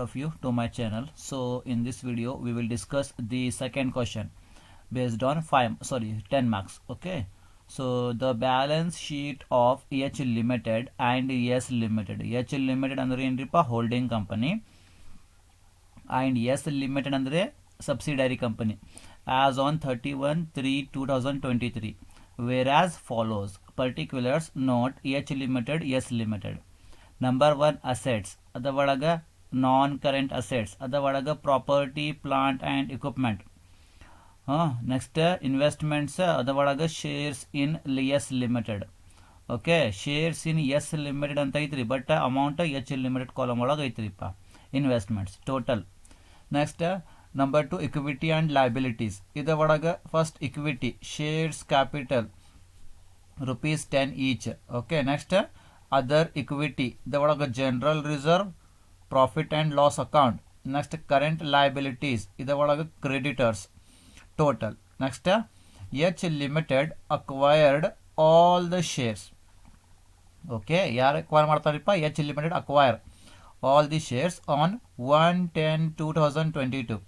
of you to my channel. So in this video we will discuss the second question based on 10 marks. Okay, so the balance sheet of H Limited and S Limited. H Limited ಅಂದ್ರೆ ಏನ್ರಿಪ್ಪ holding company and S Limited ಅಂದ್ರೆ subsidiary company as on 31/3/2023, whereas follows particulars note H Limited, S Limited. Number 1 assets ಅದ ಒಳಗ ನಾನ್ current assets ಅದ ಒಳಗ property plant and equipment. Next investments ಅದ ಒಳಗ shares in S limited. Okay, shares in S limited ಅಂತ ಐತ್ರಿ, but amount H limited column ಒಳಗೆ ಐತ್ರಿಪ್ಪ investments total. Next number 2 equity and liabilities. ಇದ ಒಳಗ first equity shares capital ₹10 each. Okay, next other equity ಇದ ಒಳಗ general reserve, profit and loss account. Next current liabilities ಇದ ಒಳಗೆ creditors total. Next H limited acquired all the shares. Okay, ಯಾರು acquire ಮಾಡ್ತಾರಪ್ಪ? H limited acquire all the shares on 1/10/2022.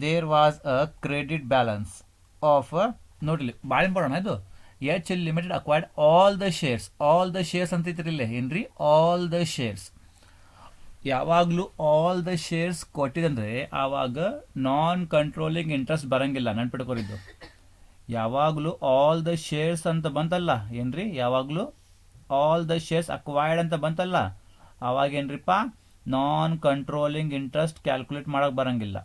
There was a credit balance of, ನೋಡ್ಲಿ ಭಾಳ important ಇದು, H limited acquired all the shares. All the shares ಅಂತ ಇದ್ರಿಲ್ಲ ಏನ್ರಿ, all the shares. ಯಾವಾಗಲೂ all the shares ಕೊಟ್ಟಿದಂದ್ರೆ ಆವಾಗ ನಾನ್ ಕಂಟ್ರೋಲಿಂಗ್ ಇಂಟ್ರೆಸ್ಟ್ ಬರಂಗಿಲ್ಲ, ನೆನ್ಪಿಟ್ಕೊರಿದ್ದು. ಯಾವಾಗಲೂ ಆಲ್ ದ ಶೇರ್ಸ್ ಅಂತ ಬಂತಲ್ಲ ಏನ್ರಿ, ಯಾವಾಗಲೂ ಆಲ್ ದ ಶೇರ್ಸ್ ಅಕ್ವೈರ್ಡ್ ಅಂತ ಬಂತಲ್ಲ ಆವಾಗ ಏನ್ರಿಪ್ಪ ನಾನ್ ಕಂಟ್ರೋಲಿಂಗ್ ಇಂಟ್ರೆಸ್ಟ್ ಕ್ಯಾಲ್ಕುಲೇಟ್ ಮಾಡಕ್ ಬರಂಗಿಲ್ಲ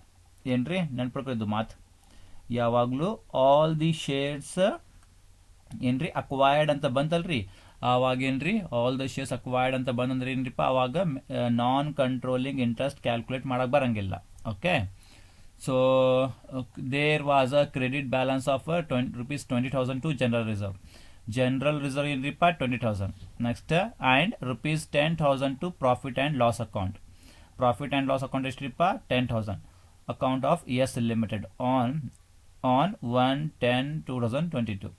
ಏನ್ರಿ, ನೆನ್ಪಿಟ್ಕೊರಿದ್ದು ಮಾತು. ಯಾವಾಗಲೂ ಆಲ್ ದಿ ಶೇರ್ಸ್ ಏನ್ರಿ ಅಕ್ವೈರ್ಡ್ ಅಂತ ಬಂತಲ್ರಿ ಆವಾಗ ಏನ್ರಿ, ಆಲ್ ದ ಶೇರ್ಸ್ ಅಕ್ವೈರ್ಡ್ ಅಂತ ಬಂದಂದ್ರೆ ಏನ್ರಿಪ್ಪ ಆವಾಗ ನಾನ್ ಕಂಟ್ರೋಲಿಂಗ್ ಇಂಟ್ರೆಸ್ಟ್ ಕ್ಯಾಲ್ಕುಲೇಟ್ ಮಾಡಕ್ ಬರಂಗಿಲ್ಲ. Okay, so there was a credit balance of ₹20,000 to general reserve. General reserve ಏನ್ರಿಪ್ಪ 20,000. Next and ₹10,000 to profit and loss account. Profit and loss account ಎಷ್ಟ್ರಿಪ್ಪ 10,000 account of S limited on 1/10/2022.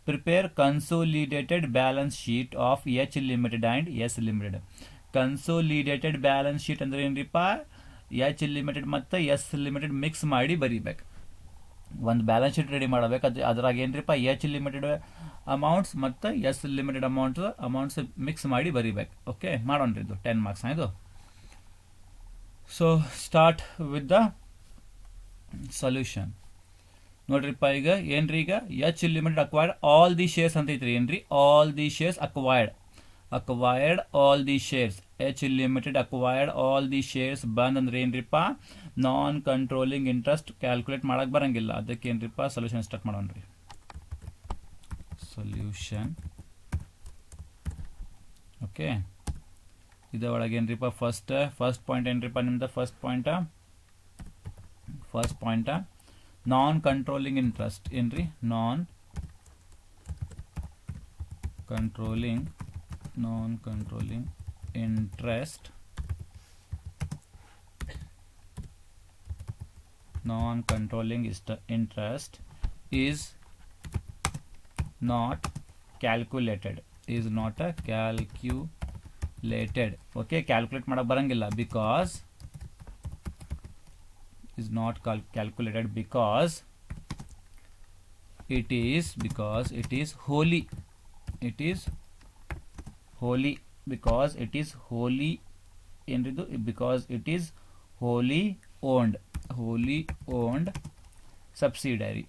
Prepare consolidated balance sheet of H Limited and S Limited. Consolidated balance sheet ಅಂದ್ರೆ ಏನ್ರಿಪ್ಪ, H Limited ಮತ್ತು S Limited mix ಮಾಡಿ ಬರೀಬೇಕು. ಒಂದು balance sheet ready ಮಾಡಬೇಕು. ಅದ್ರಾಗ ಏನ್ರಿಪ್ಪ ಎಚ್ ಲಿಮಿಟೆಡ್ ಅಮೌಂಟ್ಸ್ ಮತ್ತು ಎಸ್ ಲಿಮಿಟೆಡ್ ಅಮೌಂಟ್ಸ್ ಮಿಕ್ಸ್ ಮಾಡಿ ಬರೀಬೇಕು. ಓಕೆ, ಮಾಡೋಣ್ರಿ, ಇದು 10 ಮಾರ್ಕ್ಸ್ ಇದು. So start with the solution. ನೋಡ್ರಿಪ್ಪ ಈಗ ಏನ್ರಿ, ಈಗ H limited acquired all the shares ಅಂತ ಐತ್ರಿ ಏನ್ರಿ, all the shares acquired all the shares. H limited acquired all the shares ಬಂದಂದ್ರೆ ಏನ್ರಿಪ್ಪ ನಾನ್ ಕಂಟ್ರೋಲಿಂಗ್ ಇಂಟ್ರೆಸ್ಟ್ ಕ್ಯಾಲ್ಕುಲೇಟ್ ಮಾಡಕ್ ಬರಂಗಿಲ್ಲ. ಅದಕ್ಕೆ ಏನ್ರಿಪ್ಪ ಸೊಲ್ಯೂಷನ್ ಸ್ಟಾರ್ಟ್ ಮಾಡೋಣ್ರಿ. ಸೊಲ್ಯೂಷನ್. ಓಕೆ, ಇದ ಒಳಗೆ ಏನ್ರಿಪ್ಪ ಫಸ್ಟ್ ಪಾಯಿಂಟ್ ಏನ್ರಿಪ್ಪ ನಿಮ್ದು, first point non controlling interest ಏನ್ರಿ, non controlling interest is not calculated. Okay, calculate ಮಾಡಕ್ ಬರಂಗಿಲ್ಲ because is not calculated because it is wholly because it is wholly owned subsidiary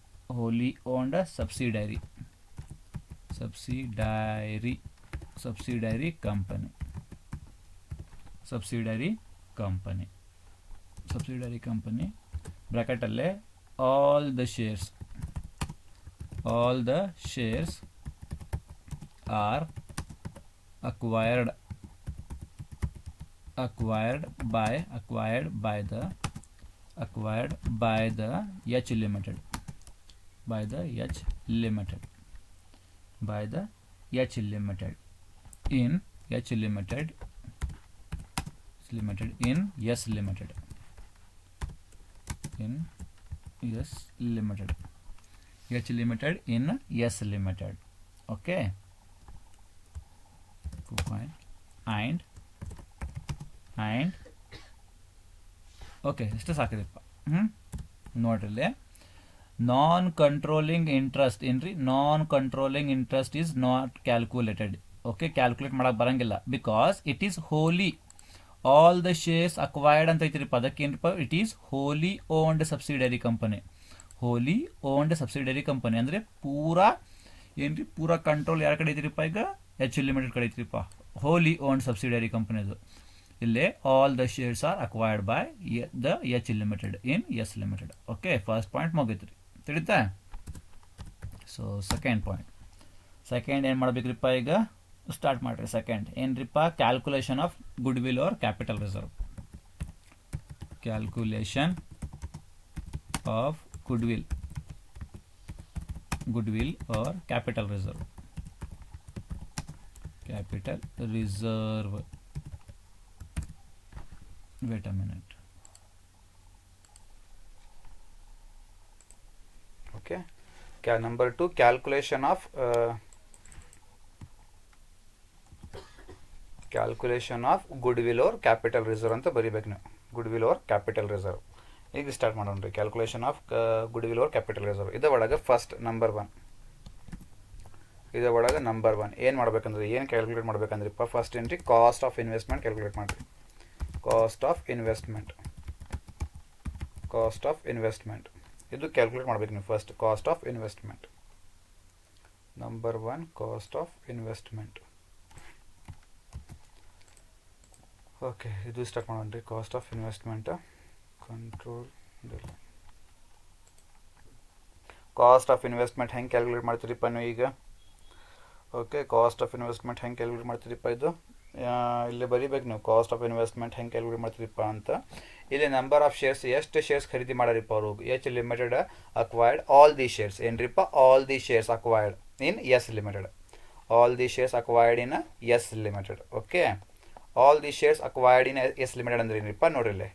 company bracket ಅಲ್ಲೇ all the shares are acquired by the H Limited in H Limited in S Limited. H Limited in S Limited. Okay, and and okay ಇಷ್ಟು ಸಾಕಿದೆಪ್ಪ. ನೋಡ್ರಿ, non controlling interest ಏನ್ರಿ, non controlling interest is not calculated. Okay, calculate ಮಾಡಕ್ಕೆ ಬರಂಗಿಲ್ಲ because it is wholly all the shares acquired ಅಂತ ಐತಿರಿಪ್ಪ. ಅದಕ್ಕೇನಪ್ಪ, it is wholly owned subsidiary company. Wholly owned subsidiary company ಅಂದರೆ ಪೂರಾ ಏನ್ರಿ, ಪೂರಾ ಕಂಟ್ರೋಲ್ ಯಾರ ಕಡೆ ಐತಿರಿಪ್ಪ, ಈಗ ಎಚ್ ಲಿಮಿಟೆಡ್ ಕಡೆ ಐತಿರಿಪ್ಪ. ಹೋಲಿ ಓನ್ಡ್ ಸಬ್ಸಿಡರಿ ಕಂಪನಿ ಅದು. ಇಲ್ಲೇ all the shares are acquired by the H limited in S limited. Okay, first point ಮುಗೀತ್ರಿ, ತಿಳಿತಾ? ಸೊ ಸೆಕೆಂಡ್ ಪಾಯಿಂಟ್, ಸೆಕೆಂಡ್ ಏನು ಮಾಡ್ಬೇಕ್ರಿಪ್ಪ, ಈಗ ಸ್ಟಾರ್ಟ್ ಮಾಡ್ರಿ. ಸೆಕೆಂಡ್ ಏನ್ರಿಪ್ಪ, calculation of goodwill or capital reserve. Calculation of goodwill or capital reserve. Capital reserve. Wait a minute. Okay. Number 2, calculation of goodwill or capital reserve ಅಂತ ಬರಿಬೇಕು ನೀವು. goodwill or capital reserve. ಈಗ start ಮಾಡೋಣ್ರಿ. Calculation of goodwill or capital reserve. ಇದ ಒಳಗೆ first number 1. ಇದ ಒಳಗೆ number 1 ಏನು ಮಾಡ್ಬೇಕಂದ್ರೆ, ಏನು ಕ್ಯಾಲ್ಕುಲೇಟ್ ಮಾಡ್ಬೇಕಂದ್ರಿಪ್ಪ, ಫಸ್ಟ್ ಏನ್ರಿ, ಕಾಸ್ಟ್ ಆಫ್ ಇನ್ವೆಸ್ಟ್ಮೆಂಟ್ ಕ್ಯಾಲ್ಕುಲೇಟ್ ಮಾಡಿರಿ. ಕಾಸ್ಟ್ ಆಫ್ ಇನ್ವೆಸ್ಟ್ಮೆಂಟ್ ಇದು ಕ್ಯಾಲ್ಕುಲೇಟ್ ಮಾಡ್ಬೇಕು ನೀವು first. Cost of investment number 1, cost of investment. Okay, ಇದು ಸ್ಟಾರ್ಟ್ ಮಾಡೋಣ್ರಿ. Cost of investment control. Cost of investment ಹೆಂಗೆ ಕ್ಯಾಲ್ಕುಲೇಟ್ ಮಾಡ್ತೀರಿಪ್ಪ ನೀವು ಈಗ? ಓಕೆ, ಕಾಸ್ಟ್ ಆಫ್ ಇನ್ವೆಸ್ಟ್ಮೆಂಟ್ ಹೆಂಗೆ ಕ್ಯಾಲ್ಕುಲೇಟ್ ಮಾಡ್ತೀರಿಪ್ಪ, ಇದು ಇಲ್ಲಿ ಬರೀಬೇಕು ನೀವು. ಕಾಸ್ಟ್ ಆಫ್ ಇನ್ವೆಸ್ಟ್ಮೆಂಟ್ ಹೆಂಗೆ ಕ್ಯಾಲ್ಕುಲೇಟ್ ಮಾಡ್ತೀರಿಪ್ಪ ಅಂತ. ಇಲ್ಲಿ ನಂಬರ್ ಆಫ್ ಶೇರ್ಸ್, ಎಷ್ಟು ಶೇರ್ಸ್ ಖರೀದಿ ಮಾಡಾರಿಪ್ಪ ಅವರು. H limited acquired all the shares. ಏನ್ರಿಪ್ಪ, all the shares acquired in S limited. All the shares acquired in S limited. Okay, all the shares acquired in S limited ಅಂದ್ರೆ ಏನ್ರಿಪ್ಪ, ನೋಡ್ರಿ ಇಲ್ಲಿ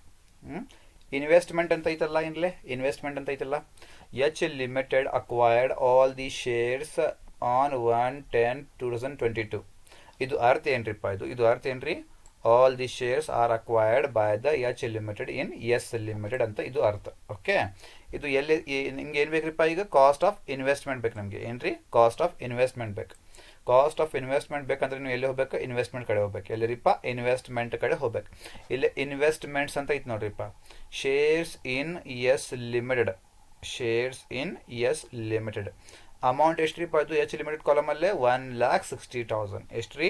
investment ಅಂತ ಐತಲ್ಲ, ಇನ್ಲೆ ಇನ್ವೆಸ್ಟ್ಮೆಂಟ್ ಅಂತ ಐತಲ್ಲ. H limited acquired all the shares on 1/10/2022. ಇದು ಅರ್ಥ ಏನ್ರಿಪ್ಪ, ಇದು ಅರ್ಥ ಏನ್ರಿ, all the shares are acquired by the H limited in S limited ಅಂತ ಇದು ಅರ್ಥ. ಓಕೆ, ಇದು ಎಲ್ಲಿ ನಿಮ್ಗೆ ಏನು ಬೇಕ್ರಿಪ್ಪ, ಈಗ ಕಾಸ್ಟ್ ಆಫ್ ಇನ್ವೆಸ್ಟ್ಮೆಂಟ್ ಬೇಕು ನಮಗೆ. ಏನ್ರಿ, ಕಾಸ್ಟ್ ಆಫ್ ಇನ್ವೆಸ್ಟ್ಮೆಂಟ್ ಬೇಕು. ಕಾಸ್ಟ್ ಆಫ್ ಇನ್ವೆಸ್ಟ್ಮೆಂಟ್ ಬೇಕಂದ್ರೆ ನೀವು ಎಲ್ಲಿ ಹೋಗ್ಬೇಕು, ಇನ್ವೆಸ್ಟ್ಮೆಂಟ್ ಕಡೆ ಹೋಗ್ಬೇಕು. ಎಲ್ಲಿರಿಪ್ಪ, ಇನ್ವೆಸ್ಟ್ಮೆಂಟ್ ಕಡೆ ಹೋಗ್ಬೇಕು. ಇಲ್ಲಿ ಇನ್ವೆಸ್ಟ್ಮೆಂಟ್ಸ್ ಅಂತ ಐತೆ ನೋಡ್ರಿಪ್ಪ. Shares in S limited, shares in S limited. Amount ಎಷ್ಟ್ರಿಪ್ಪ, ಇದು ಎಚ್ ಲಿಮಿಟೆಡ್ ಕಾಲಮಲ್ಲೇ 1,60,000. ಎಷ್ಟ್ರಿ,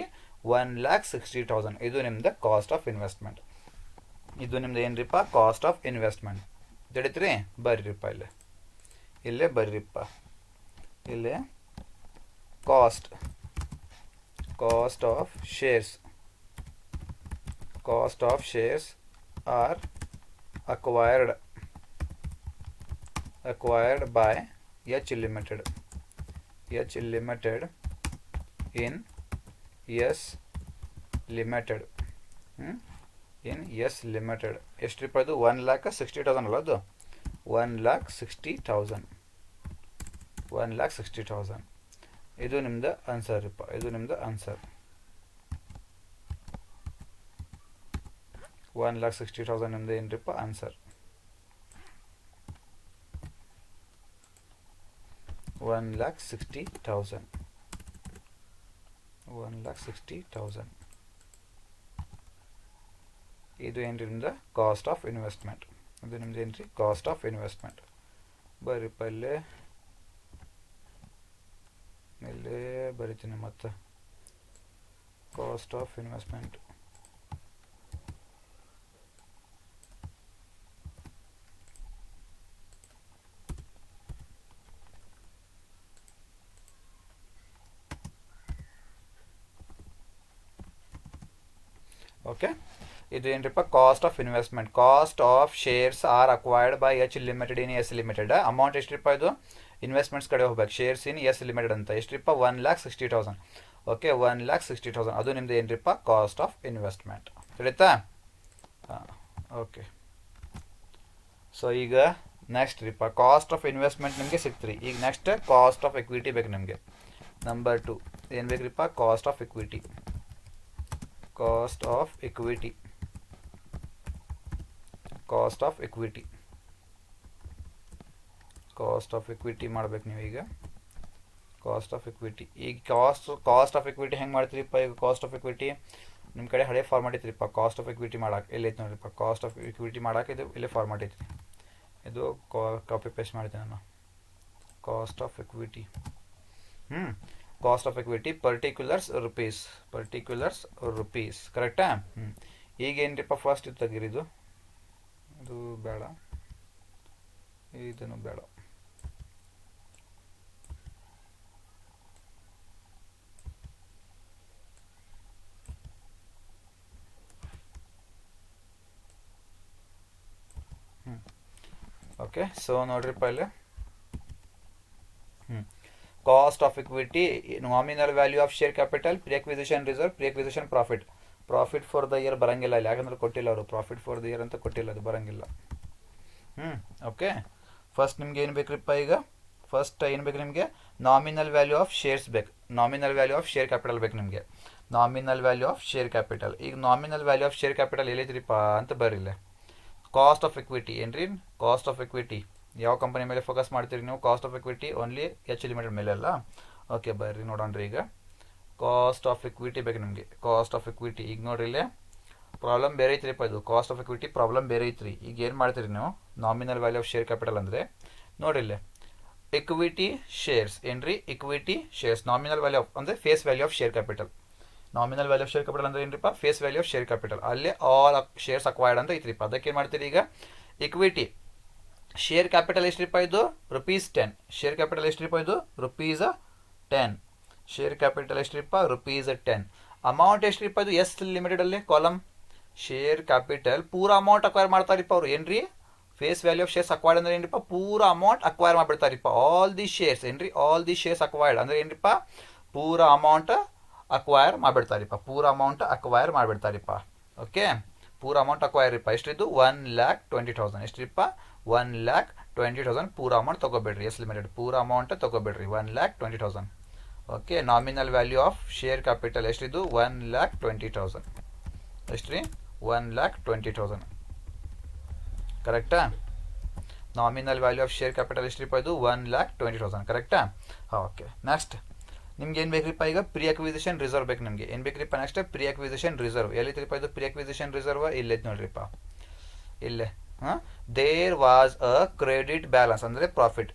1,60,000. ಇದು ನಿಮ್ದು ಕಾಸ್ಟ್ ಆಫ್ ಇನ್ವೆಸ್ಟ್ಮೆಂಟ್. ಇದು ನಿಮ್ದು ಏನ್ರಿಪ್ಪ, ಕಾಸ್ಟ್ ಆಫ್ ಇನ್ವೆಸ್ಟ್ಮೆಂಟ್. ತಿಳಿತ್ರಿ? ಬರ್ರಿಪ್ಪ ಇಲ್ಲೇ ಬರ್ರಿಪ್ಪ. ಇಲ್ಲೇ cost of shares. Cost of shares are acquired by H Limited. H Limited in S Limited. In S Limited. ಎಷ್ಟ್ರಿಪ್ಪ ಇದು? 1,60,000 ಅಲ್ಲ ಅದು? 1,60,000. 1,60,000. ಇದು ನಿಮ್ದು ಆನ್ಸರ್ ಇಪ್ಪ. ಇದು ನಿಮ್ದು ಆನ್ಸರ್. 1,60,000 ನಿಮ್ದು ಏನ್ರಿಪ್ಪ ಆನ್ಸರ್. 1,60,000. 1,60,000. ಇದು ಏನ್ರಿ ನಿಮ್ದು ಕಾಸ್ಟ್ ಆಫ್ ಇನ್ವೆಸ್ಟ್ಮೆಂಟ್. ಇದು ನಿಮ್ದು ಏನ್ರಿ ಕಾಸ್ಟ್ ಆಫ್ ಇನ್ವೆಸ್ಟ್ಮೆಂಟ್. ಬರ್ರಿಪ್ಪ ಇಲ್ಲೇ ಬರಿತೀನಿ ಮತ್ತೆ. Cost of investment. ಓಕೆ, ಇದು ಏನ್ರಿಪ್ಪ cost of investment. Cost of shares are acquired by H limited in S limited. Amount ಎಷ್ಟ್ರಿಪ್ಪ ಇದು? ಇನ್ವೆಸ್ಟ್ಮೆಂಟ್ಸ್ ಕಡೆ ಹೋಗ್ಬೇಕು. ಶೇರ್ಸ್ ಇನ್ ಎಸ್ ಲಿಮಿಟೆಡ್ ಅಂತ ಎಷ್ಟ್ರಿಪ್ಪ? 1,60,000. ಓಕೆ, 1,60,000 ಅದು ನಿಮ್ದು ಏನ್ರಿಪ್ಪ ಕಾಸ್ಟ್ ಆಫ್ ಇನ್ವೆಸ್ಟ್ಮೆಂಟ್. ತಿಳಿತಾ? ಓಕೆ, ಸೊ ಈಗ ನೆಕ್ಸ್ಟ್ ರೀಪ್ಪ ಕಾಸ್ಟ್ ಆಫ್ ಇನ್ವೆಸ್ಟ್ಮೆಂಟ್ ನಿಮಗೆ ಸಿಕ್ತ್ರಿ. ಈಗ ನೆಕ್ಸ್ಟ್ ಕಾಸ್ಟ್ ಆಫ್ ಎಕ್ವಿಟಿ ಬೇಕು ನಮಗೆ. ನಂಬರ್ 2 ಏನು ಬೇಕ್ರಿಪ್ಪ? Cost of equity. Cost of equity. Cost of equity. Cost of equity ಮಾಡ್ಬೇಕು ನೀವು ಈಗ. ಕಾಸ್ಟ್ ಆಫ್ ಇಕ್ವಿಟಿ ಈಗ ಕಾಸ್ಟ್ ಆಫ್ ಇಕ್ವಿಟಿ ಹೆಂಗೆ ಮಾಡ್ತೀರಿಪ್ಪ? ಈಗ ಕಾಸ್ಟ್ ಆಫ್ ಇಕ್ವಿಟಿ ನಿಮ್ಮ ಕಡೆ ಹಳೆ ಫಾರ್ಮಾಟ್ ಐತ್ರಿಪ್ಪ. ಕಾಸ್ಟ್ ಆಫ್ ಇಕ್ವಿಟಿ ಮಾಡಕ್ಕೆ ಎಲ್ಲೈತೆ ನೋಡಿರಿಪ್ಪ. ಕಾಸ್ಟ್ ಆಫ್ ಇಕ್ವಿಟಿ ಮಾಡಕ್ಕೆ ಇದು ಇಲ್ಲೇ ಫಾರ್ಮಾಟ್ ಐತ್ರಿ. ಇದು ಕಾಪಿ ಪೇಸ್ಟ್ ಮಾಡ್ತೀನಿ ನಾನು. Cost of equity cost of equity particulars rupees ಕರೆಕ್ಟಾ? ಈಗ ಏನ್ರಿಪ್ಪ ಫಸ್ಟ್ ಇದು ತೆಗೀರಿದು. ಇದು ಬೇಡ, ಇದನ್ನು ಬೇಡ. ಓಕೆ, ಸೊ ನೋಡ್ರಿಪ್ಪ ಇಲ್ಲಿ cost of equity, nominal value of share capital, pre acquisition reserve, pre acquisition profit. Profit for the year ಬರಂಗಿಲ್ಲ ಇಲ್ಲಿ, ಯಾಕಂದ್ರೆ ಕೊಟ್ಟಿಲ್ಲ ಅವರು. ಪ್ರಾಫಿಟ್ ಫಾರ್ ದ ಇಯರ್ ಅಂತ ಕೊಟ್ಟಿಲ್ಲ, ಅದು ಬರಂಗಿಲ್ಲ. ಓಕೆ, ಫಸ್ಟ್ ನಿಮ್ಗೆ ಏನು ಬೇಕ್ರಿಪ್ಪ? ಈಗ ಫಸ್ಟ್ ಏನು ಬೇಕು ನಿಮಗೆ? ನಾಮಿನಲ್ ವ್ಯಾಲ್ಯೂ ಆಫ್ ಶೇರ್ಸ್ ಬೇಕು. Nominal value of share capital ಬೇಕು ನಿಮಗೆ. Nominal value of share capital. ಈಗ nominal value of share capital ಎಲ್ಲೈತ್ರಿಪ್ಪ ಅಂತ ಬರಿಲ್ಲ. ಕಾಸ್ಟ್ ಆಫ್ ಇಕ್ವಿಟಿ ಏನ್ರಿ? ಕಾಸ್ಟ್ ಆಫ್ ಇಕ್ವಿಟಿ ಯಾವ ಕಂಪನಿ ಮೇಲೆ ಫೋಕಸ್ ಮಾಡ್ತೀರಿ ನೀವು? Cost of equity only H limited ಮೇಲೆ ಅಲ್ಲ. ಓಕೆ, ಬರ್ರಿ ನೋಡೋಣ್ರಿ. ಈಗ ಕಾಸ್ಟ್ ಆಫ್ ಇಕ್ವಿಟಿ ಬೇಕು ನಿಮಗೆ. ಕಾಸ್ಟ್ ಆಫ್ ಇಕ್ವಿಟಿ ಈಗ ನೋಡ್ರಿ ಇಲ್ಲೇ ಪ್ರಾಬ್ಲಮ್ ಬೇರೆ ಐತ್ರಿಪ್ಪ. ಇದು ಕಾಸ್ಟ್ ಆಫ್ ಇಕ್ವಿಟಿ ಪ್ರಾಬ್ಲಮ್ ಬೇರೆ ಐತ್ರಿ. ಈಗ ಏನು ಮಾಡ್ತೀರಿ ನೀವು? Nominal value of share capital ಅಂದರೆ ನೋಡ್ರಿ ಇಲ್ಲೇ ಇಕ್ವಿಟಿ ಶೇರ್ಸ್ ಏನ್ರಿ? Equity shares nominal value of ಅಂದರೆ face value of share capital. Nominal value of share capital ಅಂದ್ರೆ ಏನ್ರಿಪ್ಪ? Face value of share capital. ಅಲ್ಲೇ ಆಲ್ ಶೇರ್ಸ್ ಅಕ್ವೈರ್ಡ್ ಅಂತ ಐತ್ರಿಪ್ಪ. ಅದಕ್ಕೆ ಏನು ಮಾಡ್ತೀರಿ? ಈಗ ಇಕ್ವಿಟಿ ಶೇರ್ ಕ್ಯಾಪಿಟಲ್ ಎಷ್ಟ್ರಿಪ್ಪ? ಇದು ₹10. ಶೇರ್ ಕ್ಯಾಪಿಟಲ್ ಎಷ್ಟ್ರಿಪ್ಪ? ಇದು ₹10. ಶೇರ್ ಕ್ಯಾಪಿಟಲ್ ಎಷ್ಟ್ರಿಪ್ಪ? ₹10. ಅಮೌಂಟ್ ಎಷ್ಟ್ರಿಪ್ಪ? ಇದು ಎಸ್ ಲಿಮಿಟೆಡ್ ಅಲ್ಲಿ ಕಾಲಮ್ ಶೇರ್ ಕ್ಯಾಪಿಟಲ್ ಪೂರ ಅಮೌಂಟ್ ಅಕ್ವೈರ್ ಮಾಡ್ತಾರಿಪ್ಪ ಅವ್ರು. ಏನ್ರಿ? Face value of shares acquired ಅಂದ್ರೆ ಏನ್ರಿಪ್ಪ? ಪೂರ ಅಮೌಂಟ್ ಅಕ್ವೈರ್ ಮಾಡಿಬಿಡ್ತಾರಿಪ್ಪ. ಆಲ್ ದಿ ಶೇರ್ಸ್ ಏನ್ರಿ? ಆಲ್ ದಿ ಶೇರ್ಸ್ ಅಕ್ವೈರ್ಡ್ ಅಂದ್ರೆ ಏನ್ರಿಪ್ಪ? ಪೂರ ಅಮೌಂಟ್ ಅಕ್ವೈರ್ ಮಾಡಿಬಿಡ್ತಾರಿಪ್ಪ. ಪೂರ ಅಮೌಂಟ್ ಅಕ್ವೈರ್ ಮಾಡಿಬಿಡ್ತಾರಿಪ್ಪ. ಓಕೆ, ಪೂರ ಅಮೌಂಟ್ ಅಕ್ವೈರ್ ಇಪ್ಪ. ಎಷ್ಟಿದ್ದು? 1,20,000. ಎಷ್ಟ್ರಿಪ್ಪ? 1,20,000 ಪೂರ ಅಮೌಂಟ್ ತೊಗೋಬೇಡ್ರಿ. ಎಸ್ ಲಿಮಿಟೆಡ್ ಪೂರ ಅಮೌಂಟ್ ತೊಗೋಬೇಡ್ರಿ. 1,20,000. Okay, nominal value of share capital ಎಷ್ಟಿದ್ದು? 1,20,000. ಎಷ್ಟ್ರಿ? 1,20,000 ಕರೆಕ್ಟಾ? Nominal value of share capital ಎಷ್ಟ್ರಿಪ್ಪ? ಇದು 1,20,000 ಕರೆಕ್ಟಾ? ಓಕೆ, ನೆಕ್ಸ್ಟ್ ನಿಮ್ಗೆ ಏನು ಬೇಕ್ರಿಪ್ಪ? ಈಗ ಪ್ರಿ ಅಕ್ವಿಸಿಷನ್ ರಿಸರ್ವ್ ಬೇಕು ನಿಮಗೆ. ಏನು ಬೇಕ್ರಿಪ್ಪ ನೆಕ್ಸ್ಟ್? Pre acquisition reserve. ಎಲ್ಲಿತ್ರಿಪ್ಪ ಇದು ಪ್ರಿ ಅಕ್ವಿಸಿಷನ್ ರಿಸರ್ವ್? ಇಲ್ಲೈತೆ ನೋಡ್ರಿಪ್ಪ, ಇಲ್ಲೇ. There was a credit balance ಅಂದರೆ profit.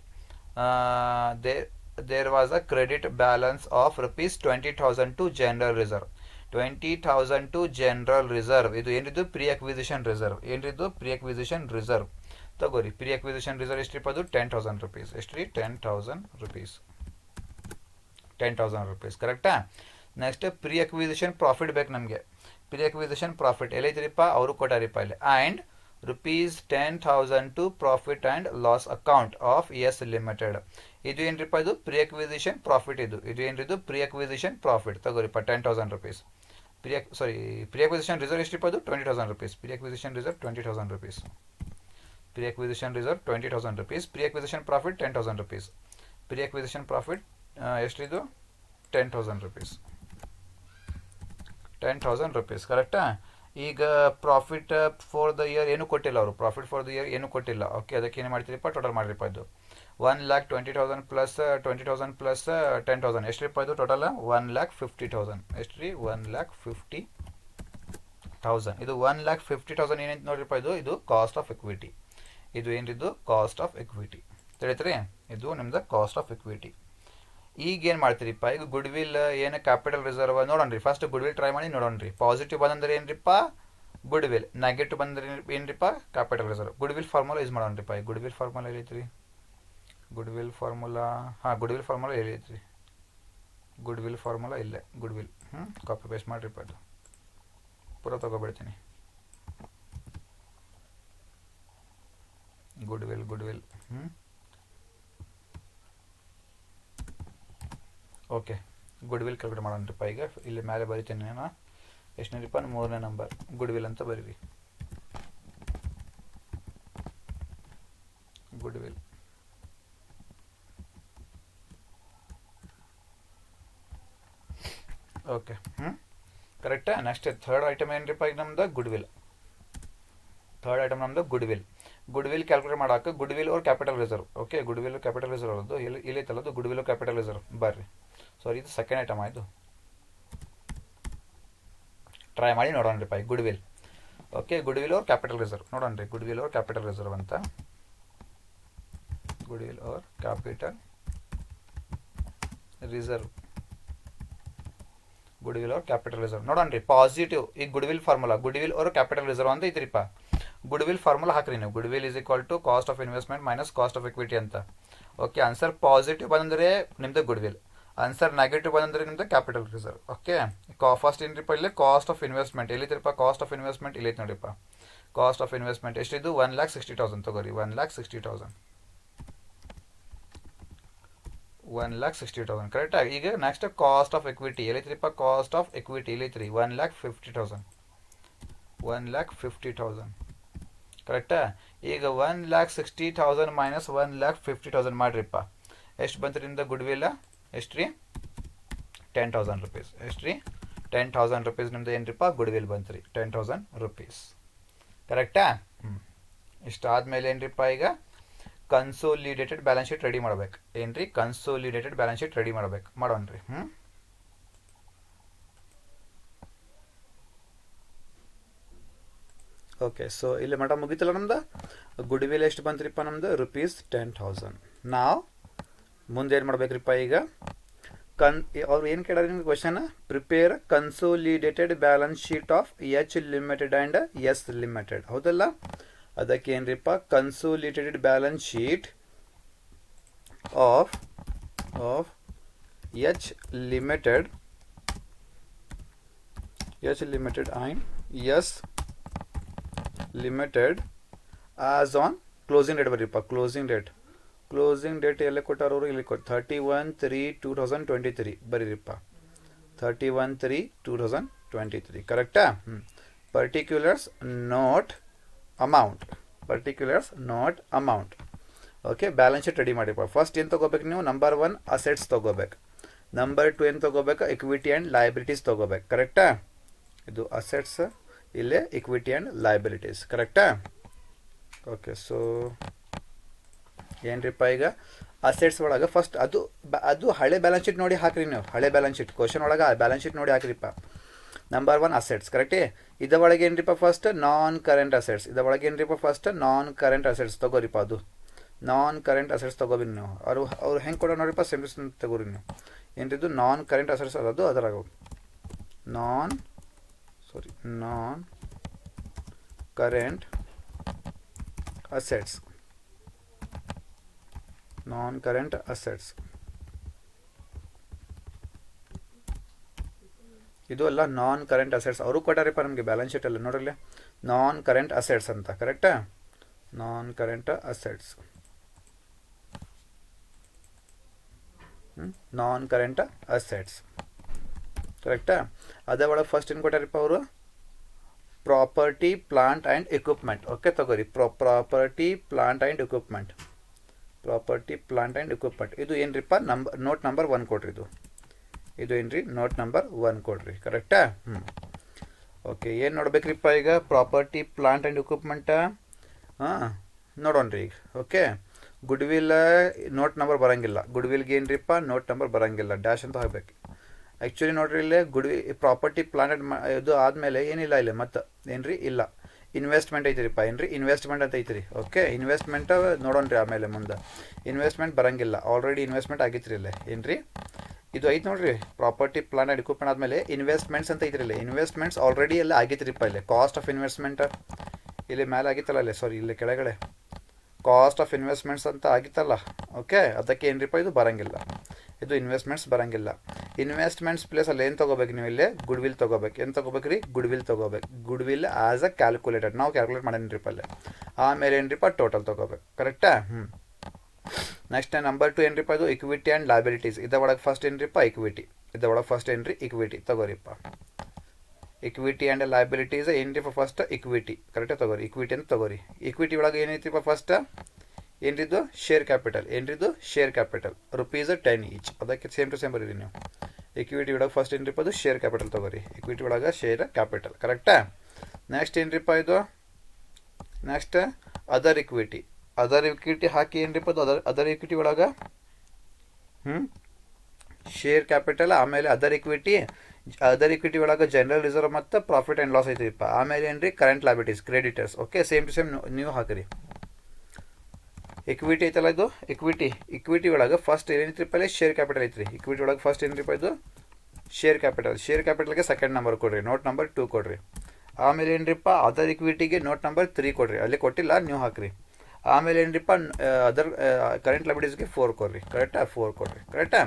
There was a credit balance of ₹20,000 to general reserve. 20,000 to general reserve. ಇದು ಏನಿದು? Pre acquisition reserve. ಏನಿದು? ಪ್ರಿ ಅಕ್ವಿಸಿಷನ್ ರಿಸರ್ವ್ ತಗೋರಿ. ಪ್ರಿ ಅಕ್ವಿಸಿಷನ್ ರಿಸರ್ವ್ ಎಷ್ಟ್ರಿಪ್ಪ? ಅದು ₹10,000. ಎಷ್ಟ್ರಿ? ₹10,000. ₹10,000 ಕರೆಕ್ಟಾ? ನೆಕ್ಸ್ಟ್ ಪ್ರಿ ಅಕ್ವಿಸಿಷನ್ ಪ್ರಾಫಿಟ್ ಬೇಕು ನಮಗೆ. ಪ್ರಿ ಅಕ್ವಿಸಿಷನ್ ಪ್ರಾಫಿಟ್ ಎಲ್ಲೈತಿರಿಪ್ಪ? ಅವರು ಕೊಟ್ಟಾರಿಪ್ಪ ಇಲ್ಲಿ. And ₹10,000 to profit and loss account of S limited. ಇದು ಏನ್ರಿಪ್ಪ? ಇದು ಪ್ರಿ ಅಕ್ವಿಸಿಷನ್ ಪ್ರಾಫಿಟ್. ಇದು ಏನ್ರಿದು? ಪ್ರಿ ಅಕ್ವಿಸಿಷನ್ ಪ್ರಾಫಿಟ್ ತಗೋರಿಪ್ಪ. ₹10,000. ಪ್ರಿ ಅಕ್ವಿಸಿಷನ್ ರಿಸರ್ವ್ ಎಷ್ಟ್ರಿಪ್ಪ? ಅದು ₹20,000. Pre acquisition reserve ₹20,000. Pre acquisition reserve ₹20,000. Pre acquisition profit ₹10,000. Pre acquisition profit ಎಷ್ಟಿದು? ₹10,000. ₹10,000 ಕರೆಕ್ಟಾ? ಈಗ ಪ್ರಾಫಿಟ್ ಫಾರ್ ದ ಇಯರ್ ಏನು ಕೊಟ್ಟಿಲ್ಲ ಅವರು. ಪ್ರಾಫಿಟ್ ಫಾರ್ ದ ಇಯರ್ ಏನು ಕೊಟ್ಟಿಲ್ಲ. ಓಕೆ, ಅದಕ್ಕೆ ಏನು ಮಾಡ್ತೀರಿಪ್ಪ? ಟೋಟಲ್ ಮಾಡಿರಿಪ್ಪ. ಇದು 1,20,000 ಪ್ಲಸ್ 20,000 ಪ್ಲಸ್ 10,000 ಎಷ್ಟ್ರಿಪ್ಪ? ಇದು ಟೋಟಲ್ 1,50,000. ಎಷ್ಟ್ರಿ? 1,50,000. ಇದು 1,50,000 ಏನಂತ ನೋಡ್ರಿಪ್ಪ? ಇದು ಕಾಸ್ಟ್ ಆಫ್ ಇಕ್ವಿಟಿ. ಇದು ಏನಿದು? ಕಾಸ್ಟ್ ಆಫ್ ಇಕ್ವಿಟಿ ತಿಳಿತ್ರಿ? ಇದು ನಿಮ್ದು ಕಾಸ್ಟ್ ಆಫ್ ಇಕ್ವಿಟಿ. ಈಗ ಏನು ಮಾಡ್ತೀರಿಪ್ಪ? ಈಗ ಗುಡ್ ವಿಲ್ ಏನು ಕ್ಯಾಪಿಟಲ್ ರಿಸರ್ವ್ ನೋಡೋಣ್ರಿ. ಫಸ್ಟ್ ಗುಡ್ ವಿಲ್ ಟ್ರೈ ಮಾಡಿ ನೋಡೋಣ್ರಿ. ಪಾಸಿಟಿವ್ ಬಂದಂದ್ರೆ ಏನ್ರಿಪ್ಪ? Goodwill. ನೆಗೆಟಿವ್ ಬಂದ್ರೆ ಏನ್ರಿಪ್ಪ? Capital reserve. Goodwill formula use ಮಾಡೋಣ್ರಿಪ್ಪ. ಗುಡ್ ವಿಲ್ ಫಾರ್ಮುಲಾ ಎಲ್ಲೈತ್ರಿ? Goodwill formula goodwill formula ಎಲ್ಲೈತ್ರಿ? ಗುಡ್ ವಿಲ್ ಫಾರ್ಮುಲಾ ಇಲ್ಲೇ. ಗುಡ್ ವಿಲ್ ಕಾಪಿ ಪೇಸ್ಟ್ ಮಾಡಿರಿಪ್ಪ. ಅದು ಪೂರ ತೊಗೊಬಿಡ್ತೀನಿ. Goodwill okay, goodwill calculate ಮಾಡೋಣ್ರಿಪ್ಪ. ಈಗ ಇಲ್ಲಿ ಮೇಲೆ ಬರಿತೀನಿ ನಾನು. ಎಷ್ಟನೇರಿಪ್ಪ? 3ನೇ ನಂಬರ್ ಗುಡ್ ವಿಲ್ ಅಂತ ಬರೀರಿ. ಗುಡ್ ವಿಲ್ ಓಕೆ ಕರೆಕ್ಟಾ? ನೆಕ್ಸ್ಟ್ ಥರ್ಡ್ ಐಟಮ್ ಏನ್ರಿಪ್ಪ? ಈಗ ನಮ್ದು ಗುಡ್ ವಿಲ್. ಥರ್ಡ್ ಐಟಮ್ ನಮ್ಮದು ಗುಡ್ ವಿಲ್ ಕ್ಯಾಲ್ಕುಲೇಟ್ ಮಾಡೋಕೆ ಗುಡ್ ವಿಲ್ ಅವ್ರ capital reserve. Okay, goodwill capital reserve ಅದು ಇಲ್ಲಿ ತಲದು ಗುಡ್ ವಿಲ್ ಕ್ಯಾಪಿಟಲ್ ರಿಸರ್ವ್ ಬರ್ರಿ. ಸಾರಿ, ಇದು ಸೆಕೆಂಡ್ ಐಟಮ್ ಆಯಿತು. ಟ್ರೈ ಮಾಡಿ ನೋಡೋಣ goodwill. Okay, goodwill ಅವ್ರ ಕ್ಯಾಪಿಟಲ್ ರಿಸರ್ವ್ ನೋಡೋಣ ರೀ. ಗುಡ್ ವಿಲ್ ಅವ್ರ ಕ್ಯಾಪಿಟಲ್ ರಿಸರ್ವ್ ಅಂತ, ಗುಡ್ ವಿಲ್ ಅವ್ರ ಕ್ಯಾಪಿಟಲ್ ರಿಸರ್ವ್, ಗುಡ್ ವಿಲ್ ಅವ್ರ ಕ್ಯಾಪಿಟಲ್ ರಿಸರ್ವ್ ನೋಡೋಣ ರೀ. ಪಾಸಿಟಿವ್ ಈಗ goodwill formula goodwill ಅವ್ರ ಕ್ಯಾಪಿಟಲ್ ರಿಸರ್ವ್ ಅಂತ ಐತ್ರಿಪ್ಪ. ಗುಡ್ ವಿಲ್ ಫಾರ್ಮುಲಾ ಹಾಕ್ರಿ ನೀವು. Goodwill is equal to cost of investment minus cost of equity ಅಂತ. ಓಕೆ, ಆನ್ಸರ್ ಪಾಸಿಟಿವ್ ಬಂದರೆ ನಿಮ್ದು ಗುಡ್ ವಿಲ್, ಆನ್ಸರ್ ನೆಗೆಟಿವ್ ಬಂದರೆ ನಿಮ್ದು ಕ್ಯಾಪಿಟಲ್ ರಿಸರ್ವ್. ಓಕೆ, ಫಸ್ಟ್ ಏನ್ರಿಪ್ಪ ಇಲ್ಲಿ ಕಾಸ್ಟ್ ಆಫ್ ಇನ್ವೆಸ್ಟ್ಮೆಂಟ್ ಎಲ್ಲಿದ್ರಿಪ್ಪ? ಕಾಸ್ಟ್ ಆಫ್ ಇನ್ವೆಸ್ಟ್ಮೆಂಟ್ ಇಲ್ಲಿ ನೋಡಿಪ್ಪ. ಕಾಸ್ಟ್ ಆಫ್ ಇನ್ವೆಸ್ಟ್ಮೆಂಟ್ ಎಷ್ಟಿದ್ದು? 1,60,000 ತಗೋರಿ. 1,60,000 1,60,000 ಕರೆಕ್ಟಾ. ಈಗ ನೆಕ್ಸ್ಟ್ ಕಾಸ್ಟ್ ಆಫ್ ಎಕ್ವಿಟಿ ಎಲ್ಲೈತ್ರಿಪ್ಪ? ಕಾಸ್ಟ್ ಆಫ್ ಎಕ್ವಿಟಿ ಇಲ್ಲೈತ್ರಿ 1,50,000 1,50,000 ಕರೆಕ್ಟಾ. ಈಗ 1,60,000 ಮೈನಸ್ 1,50,000 ಮಾಡ್ರಿಪ್ಪ. ಎಷ್ಟು ಬಂತು ನಿಮ್ದು ಗುಡ್ ವಿಲ್? ಎಷ್ಟು ರೀ? 10,000 rupees. ಎಷ್ಟು ರೀ? 10,000 rupees ನಿಮ್ದು ಏನ್ರಿಪ್ಪ ಗುಡ್ ವಿಲ್ ಬಂತು ರೀ. 10,000 rupees ಕರೆಕ್ಟಾ. ಇಷ್ಟು ಆದಮೇಲೆ ಏನ್ರಿಪ್ಪ ಈಗ ಕನ್ಸೋಲಿಡೇಟೆಡ್ ಬ್ಯಾಲೆನ್ಸ್ ಶೀಟ್ ರೆಡಿ ಮಾಡ್ಬೇಕು. ಏನ್ರಿ? ಕನ್ಸೋಲಿಡೇಟೆಡ್ ಬ್ಯಾಲೆನ್ಸ್ ಶೀಟ್ ರೆಡಿ ಮಾಡ್ಬೇಕು. ಮಾಡೋಣ್ರಿ. ಓಕೆ, ಸೊ ಇಲ್ಲಿ ಮಟ ಮುಗಿತಲ್ಲ ನಮ್ದು. ಗುಡ್ ವಿಲ್ ಎಷ್ಟು ಬಂತ್ರಿಪ್ಪ ನಮ್ದು? ₹10,000. ನಾವು ಮುಂದೆ ಏನು ಮಾಡ್ಬೇಕ್ರಿಪ್ಪ ಈಗ? ಅವ್ರು ಏನು ಕೇಳಾರ ನಿಮ್ಗೆ question? Prepare consolidated balance sheet of H limited and S limited. ಹೌದಲ್ಲ? ಅದಕ್ಕೆ ಏನ್ರಿಪ್ಪ? Consolidated balance sheet of H limited and S limited as on closing date ಬರೀಪ್ಪ. ಕ್ಲೋಸಿಂಗ್ ಡೇಟ್ ಎಲ್ಲೇ ಕೊಟ್ಟಾರವರು? ಇಲ್ಲಿ ಕೊಟ್ಟು 31/3/2023 ಬರೀರಿಪ್ಪ. 31/3/2023 ಕರೆಕ್ಟಾ. Particulars note amount. Okay, balance sheet ready ಮಾಡಿಪ್ಪ. ಫಸ್ಟ್ ಏನು ತೊಗೋಬೇಕು ನೀವು? ನಂಬರ್ 1 ಅಸೆಟ್ಸ್ ತೊಗೋಬೇಕು. ನಂಬರ್ 2 ಏನು ತೊಗೋಬೇಕು? ಇಕ್ವಿಟಿ ಆ್ಯಂಡ್ ಲಯಬಿಲಿಟೀಸ್ ತೊಗೋಬೇಕು. ಕರೆಕ್ಟಾ. ಇದು ಅಸೆಟ್ಸ್, ಇಲ್ಲೇ ಇಕ್ವಿಟಿ ಆ್ಯಂಡ್ ಲಯಬಿಲಿಟೀಸ್. ಕರೆಕ್ಟಾ. ಓಕೆ, ಸೊ ಏನ್ರಿಪ್ಪ ಈಗ ಅಸೆಟ್ಸ್ ಒಳಗೆ ಫಸ್ಟ್ ಅದು ಹಳೆ ಬ್ಯಾಲೆನ್ಸ್ ಶೀಟ್ ನೋಡಿ ಹಾಕ್ರಿ ನೀವು. ಹಳೆ ಬ್ಯಾಲೆನ್ಸ್ ಶೀಟ್ ಕ್ವಶನ್ ಒಳಗೆ ಬ್ಯಾಲೆನ್ಸ್ ಶೀಟ್ ನೋಡಿ ಹಾಕ್ರಿಪ್ಪ. ನಂಬರ್ 1 ಅಸೆಟ್ಸ್ ಕರೆಕ್ಟೇ. ಇದರೊಳಗೆ ಏನ್ರಿಪ್ಪ? First non current assets. ಇದರೊಳಗೆ ಏನ್ರಿಪ್ಪ? ಫಸ್ಟ್ ನಾನ್ ಕರೆಂಟ್ ಅಸೆಟ್ಸ್ ತೊಗೋರಿಪ್ಪ. ಅದು ನಾನ್ ಕರೆಂಟ್ ಅಸೆಟ್ಸ್ ತೊಗೋರಿ ನೀವು. ಅವ್ರು ಹೆಂಗೆ ಕೊಡೋ ನೋಡಿಪ್ಪ? ಸಿಂಪ್ಲಿಸ್ ತಗೋರಿ ನೀವು. ಏನ್ರಿದ್ದು? ನಾನ್ ಕರೆಂಟ್ ಅಸೆಟ್ಸ್ ಅದು ಅದರಾಗ ನಾನ್ ಕರೆಂಟ್ ಅಸೆಟ್ಸ್. ಇದು ಅಲ್ಲ ನಾನ್ ಕರೆಂಟ್ ಅಸೆಟ್ಸ್. ಅವರು ಕೊಟ್ಟಾರಪ್ಪ ನಮಗೆ ಬ್ಯಾಲೆನ್ಸ್ ಶೀಟ್ ಎಲ್ಲ ನೋಡ್ರಲ್ಲ. ನಾನ್ ಕರೆಂಟ್ ಅಸೆಟ್ಸ್ ಅಂತ. ಕರೆಕ್ಟಾ. ನಾನ್ ಕರೆಂಟ್ ಅಸೆಟ್ಸ್ ಕರೆಕ್ಟಾ. ಅದೇ ಒಳಗೆ ಫಸ್ಟ್ ಏನು ಕೊಟ್ಟಾರಪ್ಪ ಅವರು? Property plant and equipment. Okay, ತಗೋರಿ. Property plant and equipment. ಇದು ಏನ್ರಿಪ್ಪ? ನೋಟ್ ನಂಬರ್ 1 ಕೊಡ್ರಿ. ಇದು ಏನ್ರಿ? ನೋಟ್ ನಂಬರ್ 1 ಕೊಡ್ರಿ. ಕರೆಕ್ಟಾ. ಓಕೆ, ಏನು ನೋಡ್ಬೇಕ್ರಿಪ್ಪ ಈಗ? ಪ್ರಾಪರ್ಟಿ ಪ್ಲಾಂಟ್ ಆ್ಯಂಡ್ ಎಕ್ವಿಪ್ಮೆಂಟ ನೋಡೋಣ್ರಿ ಈಗ. Okay, good will note number ಬರೋಂಗಿಲ್ಲ. ಗುಡ್ ವಿಲ್ಗೆ ಏನ್ರಿಪ್ಪ? ನೋಟ್ ನಂಬರ್ ಬರೋಂಗಿಲ್ಲ. ಡ್ಯಾಶ್ ಅಂತ ಹಾಕ್ಬೇಕು. ಆ್ಯಕ್ಚುಲಿ ನೋಡ್ರಿ ಇಲ್ಲೇ ಪ್ರಾಪರ್ಟಿ ಪ್ಲಾಂಟ್ ಇದು ಆದಮೇಲೆ ಏನಿಲ್ಲ ಇಲ್ಲಿ ಮತ್ತೆ ಏನ್ರಿ? ಇಲ್ಲ, ಇನ್ವೆಸ್ಟ್ಮೆಂಟ್ ಐತ್ರಿಪ್ಪ. ಏನ್ರಿ? ಇನ್ವೆಸ್ಟ್ಮೆಂಟ್ ಅಂತ ಐತ್ರಿ. ಓಕೆ, ಇನ್ವೆಸ್ಟ್ಮೆಂಟ್ ನೋಡೋಣ್ರಿ ಆಮೇಲೆ ಮುಂದೆ. ಇನ್ವೆಸ್ಟ್ಮೆಂಟ್ ಬರೋಂಗಿಲ್ಲ, ಆಲ್ರೆಡಿ ಇನ್ವೆಸ್ಟ್ಮೆಂಟ್ ಆಗಿತ್ರಿ ಇಲ್ಲೇ. ಏನ್ರಿ? ಇದು ಐತೆ ನೋಡ್ರಿ, ಪ್ರಾಪರ್ಟಿ ಪ್ಲಾನ್ ಆ್ಯಂಡ್ ಎಕ್ವಿಪ್ಮೆಂಟ್ ಆದಮೇಲೆ ಇನ್ವೆಸ್ಟ್ಮೆಂಟ್ಸ್ ಅಂತ ಐತ್ರಿ ಇಲ್ಲಿ. ಇನ್ವೆಸ್ಟ್ಮೆಂಟ್ಸ್ ಆಲ್ರೆಡಿ ಎಲ್ಲ ಆಗಿತ್ರಿಪ್ಪ ಇಲ್ಲಿ. ಕಾಸ್ಟ್ ಆಫ್ ಇನ್ವೆಸ್ಟ್ಮೆಂಟ್ ಇಲ್ಲಿ ಮೇಲೆ ಆಗಿತ್ತಲ್ಲ, ಇಲ್ಲಿ ಸಾರಿ ಇಲ್ಲಿ ಕೆಳಗಡೆ ಕಾಸ್ಟ್ ಆಫ್ ಇನ್ವೆಸ್ಟ್ಮೆಂಟ್ಸ್ ಅಂತ ಆಗಿತ್ತಲ್ಲ. ಓಕೆ, ಅದಕ್ಕೆ ಏನ್ರಿಪ್ಪ? ಇದು ಬರೋಂಗಿಲ್ಲ. ಇದು ಇನ್ವೆಸ್ಟ್ಮೆಂಟ್ಸ್ ಬರೋಂಗಿಲ್ಲ. ಇನ್ವೆಸ್ಟ್ಮೆಂಟ್ಸ್ ಪ್ಲೇಸ್ ಅಲ್ಲಿ ಏನು ತೊಗೋಬೇಕು ನೀವು? ಇಲ್ಲಿ ಗುಡ್ ವಿಲ್ ತೊಗೋಬೇಕು. ಏನು ತೊಗೋಬೇಕು ರೀ? ಗುಡ್ ವಿಲ್ ತೊಗೋಬೇಕು. Goodwill as a calculated ನಾವು ಕ್ಯಾಲ್ಕುಲೇಟ್ ಮಾಡೇನ್ರಿಪ್ಪ ಅಲ್ಲೇ. ಆಮೇಲೆ ಏನ್ರಿಪ್ಪ? ಟೋಟಲ್ ತೊಗೋಬೇಕು. ಕರೆಕ್ಟಾ. ನೆಕ್ಸ್ಟ್ ನಂಬರ್ 2 ಏನ್ರಿಪ್ಪ? ಇದು ಇಕ್ವಿಟಿ ಆ್ಯಂಡ್ ಲಯಬಿಲಿಟೀಸ್. ಇದರೊಳಗೆ ಫಸ್ಟ್ ಏನ್ರಿಪ್ಪ? ಇಕ್ವಿಟಿ. ಇಕ್ವಿಟಿ ತಗೋರಿಪ್ಪ. ಇಕ್ವಿಟಿ ಆ್ಯಂಡ್ ಲಯಬಿಲಿಟೀಸ್ ಏನ್ರಿಪ್ಪ? First equity. ಕರೆಕ್ಟಾಗಿ ತಗೋರಿ. ಇಕ್ವಿಟಿ ಅಂತ ತಗೋರಿ. ಇಕ್ವಿಟಿ ಒಳಗೆ ಏನೈತಿಪ್ಪ? ಫಸ್ಟ್ ಏನ್ರಿದ್ದು? Share capital. ಏನ್ರಿದ್ದು? Share capital ₹10 each. ಅದಕ್ಕೆ ಸೇಮ್ ಟು ಸೇಮ್ ಬರೀರಿ ನೀವು. ಇಕ್ವಿಟಿ ಒಳಗೆ ಫಸ್ಟ್ ಏನ್ರಿಪ್ಪ? ಅದು ಶೇರ್ ಕ್ಯಾಪಿಟಲ್ ತಗೋರಿ. ಇಕ್ವಿಟಿ ಒಳಗೆ ಶೇರ್ ಕ್ಯಾಪಿಟಲ್. ಕರೆಕ್ಟಾ. ನೆಕ್ಸ್ಟ್ ಏನ್ರಿಪ್ಪ? ಇದು ನೆಕ್ಸ್ಟ್ ಅದರ್ ಇಕ್ವಿಟಿ ಹಾಕಿ ಏನ್ರಿಪ್ಪ ಅದು ಅದರ್ ಇಕ್ವಿಟಿ ಒಳಗೆ ಶೇರ್ ಕ್ಯಾಪಿಟಲ್, ಆಮೇಲೆ ಅದರ್ ಇಕ್ವಿಟಿ ಒಳಗೆ ಜನರಲ್ ರಿಸರ್ವ್ ಮತ್ತು ಪ್ರಾಫಿಟ್ ಆ್ಯಂಡ್ ಲಾಸ್ ಐತಿಪ್ಪ. ಆಮೇಲೆ ಏನ್ರಿ current liabilities creditors. Okay, same to same ನೀವು ಹಾಕಿರಿ. ಇಕ್ವಿಟಿ ಐತಲ್ಲ, ಇದು ಇಕ್ವಿಟಿ ಒಳಗೆ ಫಸ್ಟ್ ಏನೈತ್ರಿಪ್ಪ ಇಲ್ಲಿ ಶೇರ್ ಕ್ಯಾಪಿಟಲ್ ಐತ್ರಿ. ಇಕ್ವಿಟಿ ಒಳಗೆ ಫಸ್ಟ್ ಏನ್ರಿಪ್ಪ ಇದು ಶೇರ್ ಕ್ಯಾಪಿಟಲ್ಗೆ ಸೆಕೆಂಡ್ ನಂಬರ್ ಕೊಡ್ರಿ, ನೋಟ್ ನಂಬರ್ 2 ಕೊಡ್ರಿ. ಆಮೇಲೆ ಏನ್ರಿಪ್ಪ ಅದರ್ ಇಕ್ವಿಟಿಗೆ ನೋಟ್ ನಂಬರ್ 3 ಕೊಡ್ರಿ, ಅಲ್ಲಿ ಕೊಟ್ಟಿಲ್ಲ ನೀವು ಹಾಕ್ರಿ. ಆಮೇಲೆ ಏನ್ರಿಪ್ಪ ಅದರ್ ಕರೆಂಟ್ ಲಾಬಿಲಿಟೀಸ್ಗೆ 4 ಕೊಡ್ರಿ. ಕರೆಕ್ಟಾ? 4 ಕೊಡ್ರಿ. ಕರೆಕ್ಟಾ?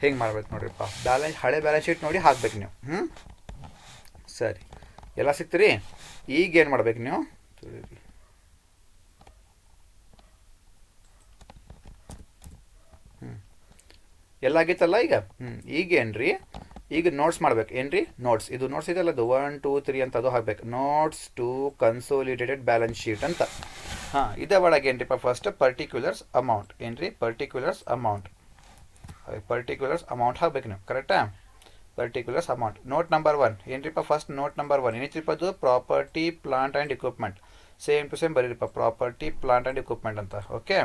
ಹಿಂಗೆ ಮಾಡ್ಬೇಕು ನೋಡ್ರಿಪ್ಪ. ಹಳೆ ಬ್ಯಾಲೆನ್ಸ್ ಶೀಟ್ ನೋಡಿ ಹಾಕ್ಬೇಕು ನೀವು. ಸರಿ, ಎಲ್ಲ ಸಿಕ್ತೀರಿ. ಈಗ ಏನು ಮಾಡ್ಬೇಕು ನೀವು? ಎಲ್ಲ ಆಗಿತ್ತಲ್ಲ ಈಗ. ಈಗ ಏನ್ರಿ, ಈಗ ನೋಟ್ಸ್ ಮಾಡ್ಬೇಕು. ಏನ್ರಿ ನೋಟ್ಸ್, ಇದು ನೋಟ್ಸ್ ಇದೆಲ್ಲ, ಅದು 1 2 3 ಅಂತ ಅದು ಹಾಕ್ಬೇಕು. Notes to consolidated balance sheet ಅಂತ. ಇದೇ ಒಳಗೆ ಏನ್ರಿಪ್ಪ ಫಸ್ಟ್ ಪರ್ಟಿಕ್ಯುಲರ್ಸ್ ಅಮೌಂಟ್. ಏನ್ರಿ ಪರ್ಟಿಕ್ಯುಲರ್ಸ್ ಅಮೌಂಟ್ ಹಾಕ್ಬೇಕು ನೀವು. ಕರೆಕ್ಟಾ? Particulars amount. ನೋಟ್ ನಂಬರ್ 1 ಏನ್ರಿಪ್ಪ ಫಸ್ಟ್ ನೋಟ್ ನಂಬರ್ 1 ಏನೈತ್ರಿಪ್ಪ ಅದು property plant and equipment. Same to same ಬರೀರಿಪ್ಪ, ಪ್ರಾಪರ್ಟಿ ಪ್ಲಾಂಟ್ ಆ್ಯಂಡ್ ಇಕ್ವಿಪ್ಮೆಂಟ್ ಅಂತ. ಓಕೆ,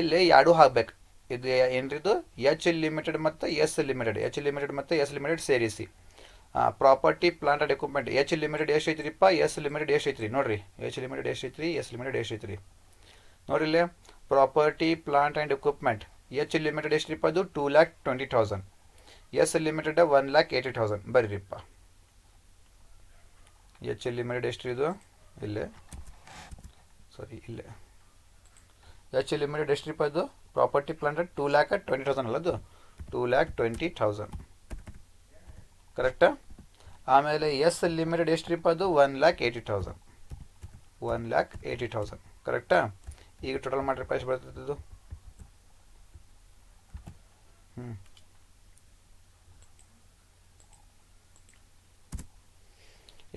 ಇಲ್ಲಿ ಎರಡು ಹಾಕ್ಬೇಕು. ಇದು ಏನ್ರಿದು ಎಚ್ ಲಿಮಿಟೆಡ್ ಮತ್ತು ಎಸ್ ಲಿಮಿಟೆಡ್ ಸೇರಿಸಿ property plant and equipment. H limited ಎಷ್ಟು ಐತ್ರಿಪ್ಪ, ಎಸ್ ಲಿಮಿಟೆಡ್ ಎಷ್ಟು ಐತ್ರಿ ನೋಡ್ರಿ. ಎಚ್ ಲಿಮಿಟೆಡ್ ಎಷ್ಟು ಐತ್ರಿ, ಎಸ್ ಲಿಮಿಟೆಡ್ ಎಷ್ಟು ಐತ್ರಿ ನೋಡ್ರಿ. ಇಲ್ಲೇ property plant and equipment H limited ಎಷ್ಟ್ರಿಪ್ಪ ಅದು 2,20,000. ಎಸ್ ಲಿಮಿಟೆಡ್ 1,80,000 ಬರೀರಿಪ್ಪ. ಎಚ್ ಲಿಮಿಟೆಡ್ ಎಷ್ಟು ಇದು ಇಲ್ಲೇ, ಸಾರಿ ಇಲ್ಲೇ ಎಚ್ ಲಿಮಿಟೆಡ್ ಎಷ್ಟ್ರಿಪ್ಪ ಅದು ಪ್ರಾಪರ್ಟಿ ಪ್ಲಾಂಟ್ 2,20,000 ಅಲ್ಲ, ಅದು 2,20,000. ಕರೆಕ್ಟಾ? ಆಮೇಲೆ ಎಸ್ ಲಿಮಿಟೆಡ್ ಎಷ್ಟ್ರಿಪ್ಪ ಅದು 1,80,000. ಕರೆಕ್ಟಾ? ಈಗ ಟೋಟಲ್ ಮಾಡಿರಿಪ್ಪ ಎಷ್ಟು ಬರ್ತದೆ?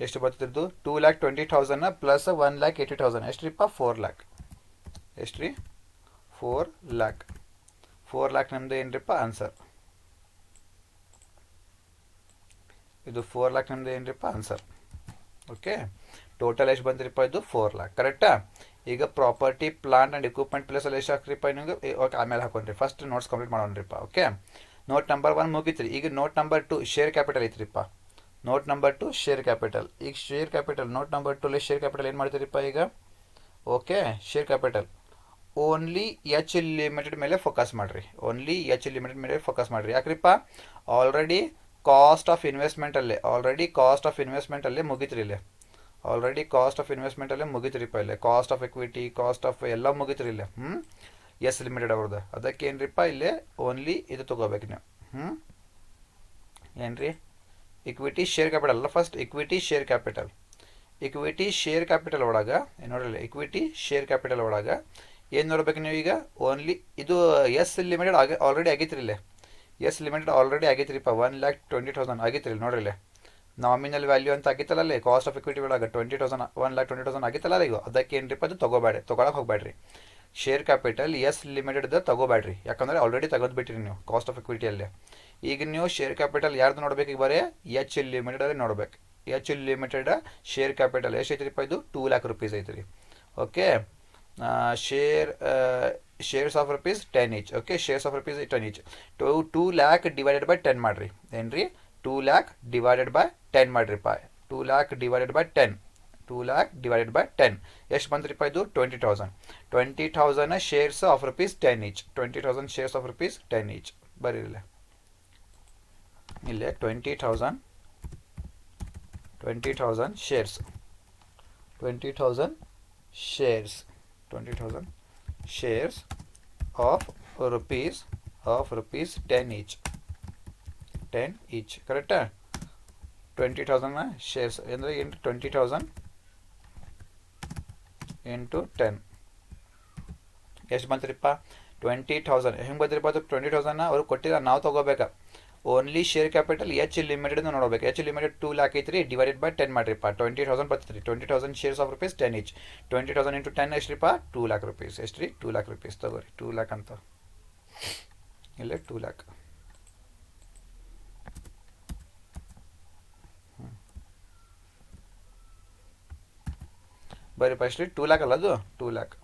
ಎಷ್ಟು ಬರ್ತಿದ್ದು 2,20,000 ಪ್ಲಸ್ 1,80,000 ಎಷ್ಟ್ರಿಪ್ಪ 4 lakh. ಎಷ್ಟ್ರಿ 4 lakh. 4 lakh ನಮ್ದು ಏನ್ರಿಪ್ಪ ಆನ್ಸರ್. ಇದು 4 lakh ನಮ್ದು ಏನ್ರಿಪ್ಪ ಆನ್ಸರ್. ಓಕೆ, ಟೋಟಲ್ ಎಷ್ಟು ಬಂದ್ರಿಪ್ಪ ಇದು 4 lakh. ಕರೆಕ್ಟಾ? ಈಗ property plant and equipment place ಅಲ್ಲಿ ಎಷ್ಟು ಹಾಕ್ರಿಪ್ಪ ನಿಮಗೆ? ಓಕೆ, ಆಮೇಲೆ ಹಾಕೊಂಡ್ರಿ. ಫಸ್ಟ್ ನೋಟ್ಸ್ ಕಂಪ್ಲೀಟ್ ಮಾಡೋಣ್ರಿಪ್ಪ. ಓಕೆ, ನೋಟ್ ನಂಬರ್ 1 ಮುಗಿತ್ರಿ. ಈಗ ನೋಟ್ ನಂಬರ್ 2 ಶೇರ್ ಕ್ಯಾಪಿಟಲ್ ಐತ್ರಿಪ್ಪ. Note number 2 share capital. ಈಗ share capital note number 2 share capital ಏನು ಮಾಡ್ತೀರಿಪ್ಪ ಈಗ? Okay, share capital only H limited ಮೇಲೆ ಫೋಕಸ್ ಮಾಡಿರಿ. ಯಾಕ್ರಿಪ್ಪ? ಆಲ್ರೆಡಿ ಕಾಸ್ಟ್ ಆಫ್ ಇನ್ವೆಸ್ಟ್ಮೆಂಟಲ್ಲೇ ಮುಗಿತ್ರಿ. ಇಲ್ಲೇ ಆಲ್ರೆಡಿ ಕಾಸ್ಟ್ ಆಫ್ ಇನ್ವೆಸ್ಟ್ಮೆಂಟಲ್ಲೇ ಮುಗಿತ್ರಿಪ್ಪ. ಇಲ್ಲೇ cost of equity, cost of ಎಲ್ಲ ಮುಗಿತ್ರಿ ಇಲ್ಲೇ. ಎಸ್ ಲಿಮಿಟೆಡ್ ಅವ್ರದ್ದು. ಅದಕ್ಕೆ ಏನ್ರಿಪ್ಪ ಇಲ್ಲೇ ಓನ್ಲಿ ಇದು ತೊಗೋಬೇಕು ನೀವು. ಏನ್ರಿ ಇಕ್ವಿಟಿ ಶೇರ್ ಕ್ಯಾಪಿಟಲ್ ಅಲ್ಲ, ಫಸ್ಟ್ ಇಕ್ವಿಟಿ ಶೇರ್ ಕ್ಯಾಪಿಟಲ್ ಒಳಗೆ ನೋಡ್ರಿ. ಇಕ್ವಿಟಿ ಶೇರ್ ಕ್ಯಾಪಿಟಲ್ ಒಳಗೆ ಏನು ನೋಡ್ಬೇಕು ನೀವು ಈಗ? ಓನ್ಲಿ ಇದು ಎಸ್ ಲಿಮಿಟೆಡ್ ಆಲ್ರೆಡಿ ಆಗೈತ್ರಿ. ಇಲ್ಲೇ ಎಸ್ ಲಿಮಿಟೆಡ್ ಆಲ್ರೆಡಿ ಆಗೈತ್ರಿಪ್ಪ. 1,20,000 ಆಗೈತ್ರಿ ನೋಡ್ರಿ. ಇಲ್ಲೇ ನಾಮಿನಲ್ ವ್ಯಾಲ್ಯೂ ಅಂತ ಆಗಿತ್ತಲ್ಲ, ಅಲ್ಲಿ ಕಾಸ್ಟ್ ಆಫ್ ಇಕ್ವಿಟಿ ಒಳಗೆ 1,20,000 ಆಗಿತ್ತಲ್ಲ ಈಗ. ಅದಕ್ಕೆ ಏನ್ರಿಪ್ಪ ಅದು ತೊಗೊಳಕ್ಕೆ ಹೋಗ್ಬೇಡ್ರಿ. ಶೇರ್ ಕ್ಯಾಪಿಟಲ್ ಎಸ್ ಲಿಮಿಟೆಡ್ ತೊಗೋಬೇಡ್ರಿ, ಯಾಕಂದರೆ ಆಲ್ರೆಡಿ ತೆಗೆದುಬಿಟ್ರಿ ನೀವು ಕಾಸ್ಟ್ ಆಫ್ ಇಕ್ವಿಟಿಯಲ್ಲೇ. ಈಗ ನೀವು ಶೇರ್ ಕ್ಯಾಪಿಟಲ್ ಯಾರ್ದು ನೋಡ್ಬೇಕು? ಈಗ ಬರೀ ಎಚ್ ಲಿಮಿಟೆಡಲ್ಲಿ ನೋಡ್ಬೇಕು. ಎಚ್ ಲಿಮಿಟೆಡ್ ಶೇರ್ ಕ್ಯಾಪಿಟಲ್ ಎಷ್ಟು ಐತ್ರಿಪ್ಪ ಇದು? 2 lakh rupees ಐತ್ರಿ. Okay, shares of rupees 10 each. Okay, shares of rupees 10 each. 2 lakh divided by 10 ಮಾಡಿರಿ. ಏನ್ರಿ 2 lakh divided by 10 ಮಾಡಿರಿಪ್ಪ. 2 lakh divided by 10 ಎಷ್ಟು ಬಂದ್ರಿಪ್ಪ ಇದು? 20,000 shares of rupees 10 each. 20,000 shares of rupees 10 each ಬರೀರಿಲ್ಲ. ಇಲ್ಲೇ 20,000 shares 20,000 shares of rupees 10 each. ಕರೆಕ್ಟಾ? 20,000 shares ಅಂದರೆ 20,000 into 10 ಎಷ್ಟು ಬಂತ್ರಿಪ್ಪ? 20,000. ಹೆಂಗೆ ಬಂದ್ರಿಪ್ಪ ಅದು? 20,000 ಅವ್ರು ಕೊಟ್ಟಿಲ್ಲ, ನಾವು ತೊಗೋಬೇಕಾ? Only share capital H limited ನೋಡ್ಬೇಕು. ಎಚ್ ಲಿಮಿಟೆಡ್ 2 lakh ಐತ್ರಿ, ಡಿವೈಡೆಡ್ ಬೈ 10 ಮಾಡಿರಿಪ್ಪ. 20,000 ಬರ್ತೈತ್ರಿ. 20,000 shares of rupees 10 each. 20,000 into 10 ಎಷ್ಟ್ರಿಪ್ಪ? 2 lakh rupees. ಎಷ್ಟ್ರಿ? 2 lakh rupees ತಗೋರಿ. 2 lakh ಅಂತ ಇಲ್ಲೇ 2 lakh. ಬರೀ ಫಸ್ಟ್ಲಿ 2 ಲ್ಯಾಕ್ ಅಲ್ಲ ಅದು 2 ಲ್ಯಾಕ್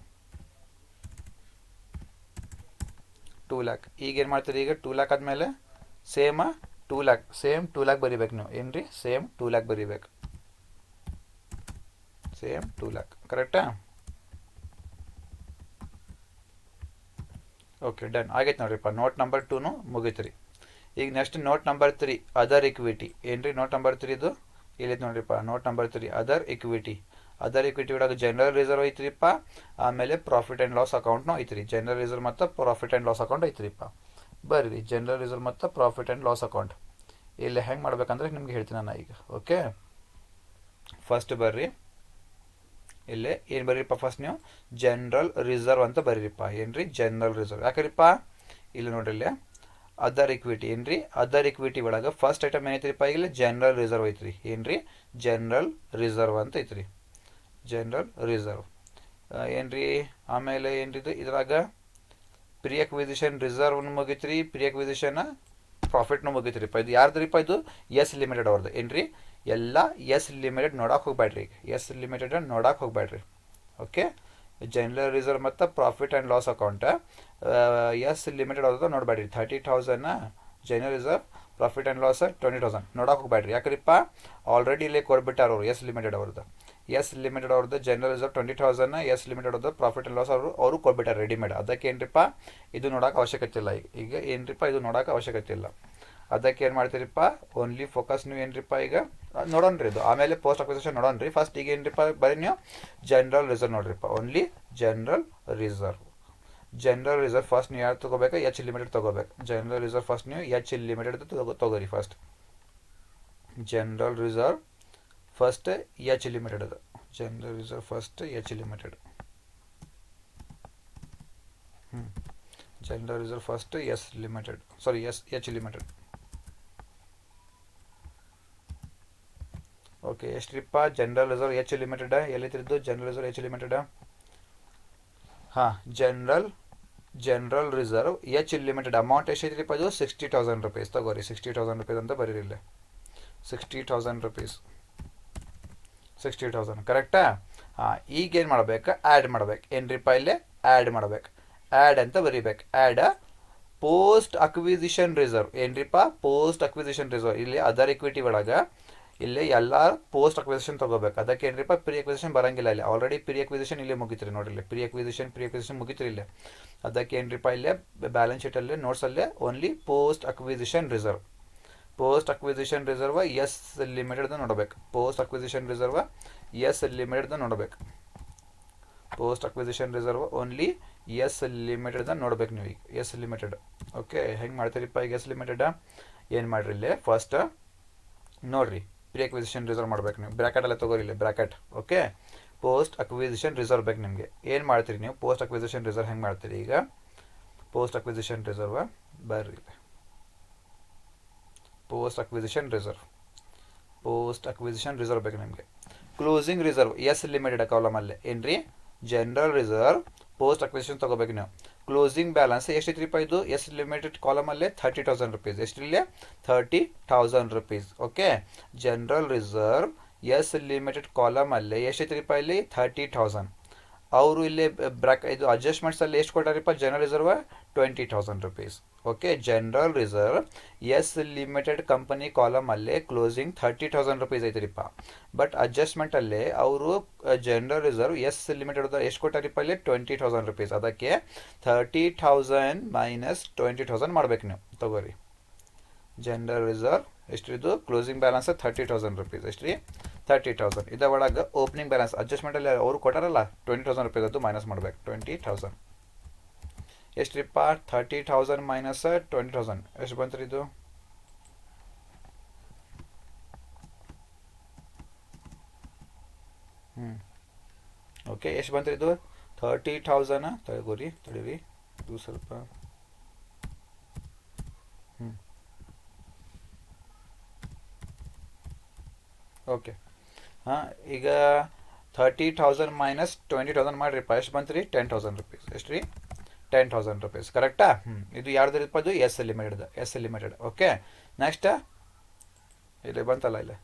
2 ಲ್ಯಾಕ್. ಈಗ ಏನು ಮಾಡ್ತೀರಿ, ಈಗ 2 ಲ್ಯಾಕ್ ಆದಮೇಲೆ ಸೇಮ್ 2 ಲ್ಯಾಕ್ ಸೇಮ್ 2 ಲ್ಯಾಕ್ ಬರಿಬೇಕು ನೀವು. ಏನು ರೀ, ಸೇಮ್ 2 ಲ್ಯಾಕ್ ಬರಿಬೇಕು. ಸೇಮ್ 2 ಲ್ಯಾಕ್ ಕರೆಕ್ಟಾ? ಓಕೆ, ಡನ್ ಆಗೈತೆ ನೋಡ್ರಿಪ್ಪ. ನೋಟ್ ನಂಬರ್ 2 ಮುಗೀತು ರೀ. ಈಗ next note number 3 other equity. ಏನು ರೀ ನೋಟ್ ನಂಬರ್ 3 ಇದು ಇಲ್ಲಿತ್ತು ನೋಡ್ರಿಪ್ಪ. Note number 3 other equity. Other equity ಒಳಗೆ ಜನರಲ್ ರಿಸರ್ವ್ ಐತ್ರಿಪ್ಪ, ಆಮೇಲೆ ಪ್ರಾಫಿಟ್ ಆ್ಯಂಡ್ ಲಾಸ್ ಅಕೌಂಟ್ನೂ ಐತ್ರಿ. ಜನರಲ್ ರಿಸರ್ವ್ ಮತ್ತು ಪ್ರಾಫಿಟ್ ಆ್ಯಂಡ್ ಲಾಸ್ ಅಕೌಂಟ್ ಐತ್ರಿಪ್ಪ. ಬರ್ರಿ ಜನರಲ್ ರಿಸರ್ವ್ ಮತ್ತು ಪ್ರಾಫಿಟ್ ಆ್ಯಂಡ್ ಲಾಸ್ ಅಕೌಂಟ್ ಇಲ್ಲಿ ಹೆಂಗೆ ಮಾಡ್ಬೇಕಂದ್ರೆ ನಿಮ್ಗೆ ಹೇಳ್ತೀನಿ ನಾನು ಈಗ. ಓಕೆ, ಫಸ್ಟ್ ಬರ್ರಿ ಇಲ್ಲೇ ಏನು ಬರೀರಿಪ್ಪ, ಫಸ್ಟ್ ನೀವು ಜನರಲ್ ರಿಸರ್ವ್ ಅಂತ ಬರೀರಿಪ್ಪ. ಏನು ರೀ ಜನರಲ್ ರಿಸರ್ವ್. ಯಾಕರಿಪ್ಪ ಇಲ್ಲಿ ನೋಡ್ರಿ ಇಲ್ಲೇ ಅದರ್ ಇಕ್ವಿಟಿ. ಏನು ರೀ ಅದರ್ ಇಕ್ವಿಟಿ ಒಳಗೆ ಫಸ್ಟ್ ಐಟಮ್ ಏನೈತ್ರಿಪ್ಪ, ಇಲ್ಲಿ ಜನರಲ್ ರಿಸರ್ವ್ ಐತ್ರಿ. ಏನು ರೀ ಜನರಲ್ ರಿಸರ್ವ್ ಅಂತ ಐತ್ರಿ. ಜನರಲ್ ರಿಸರ್ವ್ ಏನು ರೀ. ಆಮೇಲೆ ಏನು ರೀ ಇದ್ರಾಗ ಪ್ರಿ ಅಕ್ವಿಸಿಷನ್ ರಿಸರ್ವ್ನು ಮುಗಿತ್ರಿ, ಪ್ರಿ ಅಕ್ವಿಸಿಷನ್ ಪ್ರಾಫಿಟ್ನು ಮುಗಿತ್ರಿಪ್ಪ. ಇದು ಯಾರ್ದ್ರಿಪ್ಪ, ಇದು ಎಸ್ ಲಿಮಿಟೆಡ್ ಅವ್ರದ್ದು. ಏನು ರೀ ಎಲ್ಲ ಎಸ್ ಲಿಮಿಟೆಡ್ ನೋಡಕ್ಕೆ ಹೋಗ್ಬೇಡ್ರಿ. ಈಗ ಎಸ್ ಲಿಮಿಟೆಡ್ ನೋಡಕ್ಕೆ ಹೋಗ್ಬೇಡ್ರಿ. ಓಕೆ, ಜನರಲ್ ರಿಸರ್ವ್ ಮತ್ತು profit and loss account S limited ಅವ್ರದ್ದು ನೋಡಬೇಡ್ರಿ. 30,000 general reserve, profit and loss 20,000 ನೋಡಕ್ಕೆ ಹೋಗ್ಬೇಡ್ರಿ. ಯಾಕ್ರಿಪ್ಪ ಆಲ್ರೆಡಿ ಇಲ್ಲೇ ಕೊಡ್ಬಿಟ್ಟಾರ ಅವರು ಎಸ್ ಲಿಮಿಟೆಡ್ ಅವ್ರದ್ದು. ಎಸ್ ಲಿಮಿಟೆಡ್ ಅವ್ರದ್ದು ಜನರಲ್ ರಿಸರ್ವ್ 20,000, ಎಸ್ ಲಿಮಿಟೆಡ್ ಅವ್ರದ್ದು ಪ್ರಾಫಿಟ್ ಆ್ಯಂಡ್ ಲಾಸ್ ಅವರು ಕೊಡ್ಬಿಟ್ಟಾರೆ ರೆಡಿಮೇಡ್. ಅದಕ್ಕೆ ಏನ್ರಿಪ್ಪ ಇದು ನೋಡೋಕೆ ಅವಶ್ಯಕತೆ ಇಲ್ಲ. ಈಗ ಏನ್ರಿಪ್ಪ ಇದು ನೋಡೋಕೆ ಅವಶ್ಯಕತೆ ಇಲ್ಲ. ಅದಕ್ಕೆ ಏನು ಮಾಡ್ತೀರಿಪ್ಪ, ಓನ್ಲಿ ಫೋಕಸ್ ನೀವು ಏನ್ರಿಪ್ಪ ಈಗ ನೋಡೋಣ್ರಿ ಇದು. ಆಮೇಲೆ ಪೋಸ್ಟ್ ಅಕ್ವಿಸಿಷನ್ ನೋಡೋಣ್ರಿ. ಫಸ್ಟ್ ಈಗ ಏನ್ರಿಪ್ಪ ಬರೀ ನೀವು ಜನರಲ್ ರಿಸರ್ವ್ ನೋಡ್ರಿಪ್ಪ. Only general reserve. General reserve first ನೀವು ಯಾರು ತೊಗೋಬೇಕು, ಎಚ್ ಲಿಮಿಟೆಡ್ ತೊಗೋಬೇಕು. ಜನರಲ್ ರಿಸರ್ವ್ ಫಸ್ಟ್ ನೀವು ಎಚ್ ಲಿಮಿಟೆಡ್ ತೊಗೋರಿ. First general reserve first H limited ಅದು. General reserve first H limited. General reserve first S limited, sorry H limited. Okay, ಎಷ್ಟ್ರಿಪ್ಪ general reserve H limited ಎಲ್ಲಿತ್ತಿದ್ದು general reserve H limited. ಹಾಂ, general reserve H limited amount ಎಷ್ಟೈತ್ರಿಪ್ಪ, ಇದು 60,000 rupees ತಗೋರಿ. 60,000 rupees ಅಂತ ಬರೀರಿಲ್ಲ. 60,000 rupees, 60,000 ಕರೆಕ್ಟಾ? ಹಾಂ, ಈಗೇನು ಮಾಡ್ಬೇಕು, ಆ್ಯಡ್ ಮಾಡ್ಬೇಕು. ಏನ್ರಿಪ್ಪ ಇಲ್ಲೇ ಆ್ಯಡ್ ಮಾಡ್ಬೇಕು. ಆ್ಯಡ್ ಅಂತ ಬರೀಬೇಕು. Add post acquisition reserve. ಏನ್ರಿಪ್ಪ ಪೋಸ್ಟ್ ಅಕ್ವಿಸಿಷನ್ ರಿಸರ್ವ್. ಇಲ್ಲಿ ಅದರ್ ಇಕ್ವಿಟಿ ಒಳಗೆ ಇಲ್ಲಿ ಎಲ್ಲ ಪೋಸ್ಟ್ ಅಕ್ವಿಸಿಷನ್ ತೊಗೋಬೇಕು. ಅದಕ್ಕೆ ಏನ್ರಿಪ್ಪ ಪ್ರಿ ಅಕ್ವಿಸಿಷನ್ ಬರಂಗಿಲ್ಲ. ಇಲ್ಲಿ ಆಲ್ರೆಡಿ ಪ್ರಿ ಅಕ್ವಿಸಿಷನ್ ಇಲ್ಲಿ ಮುಗಿತ್ರಿ ನೋಡ್ರಿ. ಇಲ್ಲಿ ಪ್ರಿ ಅಕ್ವಿಸಿಷನ್ ಮುಗಿತ್ರಿ ಇಲ್ಲಿ. ಅದಕ್ಕೆ ಏನ್ರಿಪ್ಪ ಇಲ್ಲೇ ಬ್ಯಾಲೆನ್ಸ್ ಶೀಟಲ್ಲಿ ನೋಟ್ಸಲ್ಲೇ only post acquisition reserve. Post acquisition reserve S ಲಿಮಿಟೆಡ್ದು ನೋಡಬೇಕು. ಪೋಸ್ಟ್ ಅಕ್ವಿಸಿಷನ್ ರಿಸರ್ವ್ ಎಸ್ ಲಿಮಿಟೆಡ್ದು ನೋಡಬೇಕು. Post acquisition reserve only S ಲಿಮಿಟೆಡ್ದ ನೋಡ್ಬೇಕು ನೀವು. ಈಗ ಎಸ್ ಲಿಮಿಟೆಡ್. ಓಕೆ, ಹೆಂಗೆ ಮಾಡ್ತೀರಿಪ್ಪ ಈಗ ಎಸ್ ಲಿಮಿಟೆಡ್ ಏನು ಮಾಡ್ರಿ ಇಲ್ಲಿ ಫಸ್ಟ್ ನೋಡ್ರಿ. ಪ್ರಿ ಅಕ್ವಿಸಿಷನ್ ರಿಸರ್ವ್ ಮಾಡ್ಬೇಕು ನೀವು. ಬ್ರ್ಯಾಕೆಟಲ್ಲೇ ತೊಗೋರಿ ಇಲ್ಲಿ bracket. Okay, post acquisition reserve ಬೇಕು ನಿಮಗೆ. ಏನು ಮಾಡ್ತೀರಿ ನೀವು ಪೋಸ್ಟ್ ಅಕ್ವಿಸಿಷನ್ ರಿಸರ್ವ್ ಹೆಂಗೆ ಮಾಡ್ತೀರಿ ಈಗ. ಪೋಸ್ಟ್ ಅಕ್ವಿಸಿಷನ್ ರಿಸರ್ವ್ ಬರ್ರಿ. ಪೋಸ್ಟ್ ಅಕ್ವಿಸಿಷನ್ ರಿಸರ್ವ್ ಬೇಕು ನಿಮಗೆ. ಕ್ಲೋಸಿಂಗ್ ರಿಸರ್ವ್ ಎಸ್ ಲಿಮಿಟೆಡ್ ಕಾಲಮಲ್ಲೇ ಏನ್ರಿ ಜನರಲ್ ರಿಸರ್ವ್ ಪೋಸ್ಟ್ ಅಕ್ವಿಸಿಷನ್ ತೊಗೋಬೇಕು ನೀವು. ಕ್ಲೋಸಿಂಗ್ ಬ್ಯಾಲೆನ್ಸ್ ಎಷ್ಟೈತ್ರಿಪ್ಪ ಇದು ಎಸ್ ಲಿಮಿಟೆಡ್ ಕಾಲಮಲ್ಲೇ 30,000 ರೂಪೀಸ್. ಎಷ್ಟಿಲ್ಲೇ 30,000 rupees. Okay, general reserve S limited ಕಾಲಮಲ್ಲೇ ಎಷ್ಟೈತ್ರಿಪ್ಪ ಇಲ್ಲಿ 30,000. ಅವರು ಇಲ್ಲಿ ಇದು ಅಡ್ಜಸ್ಟ್ಮೆಂಟ್ಸಲ್ಲಿ ಎಷ್ಟು ಕೊಟ್ಟಾರಿಪ್ಪ general reserve 20,000 rupees. Okay, general reserve S limited company ಕಾಲಮಲ್ಲೇ ಕ್ಲೋಸಿಂಗ್ 30,000 ರೂಪೀಸ್ ಐತಿರಿಪ್ಪ. ಬಟ್ ಅಡ್ಜಸ್ಟ್ಮೆಂಟಲ್ಲೇ ಅವರು ಜನರಲ್ ರಿಸರ್ವ್ ಎಸ್ ಲಿಮಿಟೆಡ್ ಎಷ್ಟು ಕೊಟ್ಟಾರಿಪ್ಪ ಇಲ್ಲಿ 20,000 ರೂಪೀಸ್. ಅದಕ್ಕೆ 30,000 ಮೈನಸ್ 20,000 ಮಾಡ್ಬೇಕು ನೀವು. ತಗೋರಿ ಜನರಲ್ ರಿಸರ್ವ್ ಎಷ್ಟಿದು ಕ್ಲೋಸಿಂಗ್ ಬ್ಯಾಲೆನ್ಸ್ 30,000 ರೂಪೀಸ್. ಎಷ್ಟು ರೀ 30,000. ಇದ ಒಳಗೆ ಓಪನಿಂಗ್ ಬ್ಯಾಲೆನ್ಸ್ ಅಡ್ಜಸ್ಟ್ಮೆಂಟಲ್ಲಿ ಅವರು ಕೊಟ್ಟಾರಲ್ಲ 20,000 ರೂಪೀಸ್, ಅದು ಮೈನಸ್ ಮಾಡ್ಬೇಕು. 20,000 ಎಷ್ಟ್ರಿಪ್ಪ 30,000 ಮೈನಸ್ 20,000 ಎಷ್ಟು ಬಂತ್ರಿ ಇದು. ಓಕೆ, ಎಷ್ಟು ಬಂತ್ರಿ ಇದು 30,000. ತಗೋರಿ ತಡೀರಿ ಇದು ಸ್ವಲ್ಪ. ಓಕೆ, ಹಾಂ, ಈಗ 30,000 ಮೈನಸ್ 20,000 ಮಾಡಿರಿಪ್ಪ. ಎಷ್ಟು ಬಂತು ರೀ 10,000 ರೂಪೀಸ್. ಎಷ್ಟು ರೀ 10,000 ರೂಪೀಸ್ ಕರೆಕ್ಟಾ. ಇದು ಯಾರ್ದಿರಪ್ಪ ಅದು ಎಸ್ ಲಿಮಿಟೆಡ್. ಓಕೆ, ನೆಕ್ಸ್ಟ್ ಇಲ್ಲಿ ಬಂತಲ್ಲ ಇಲ್ಲಿ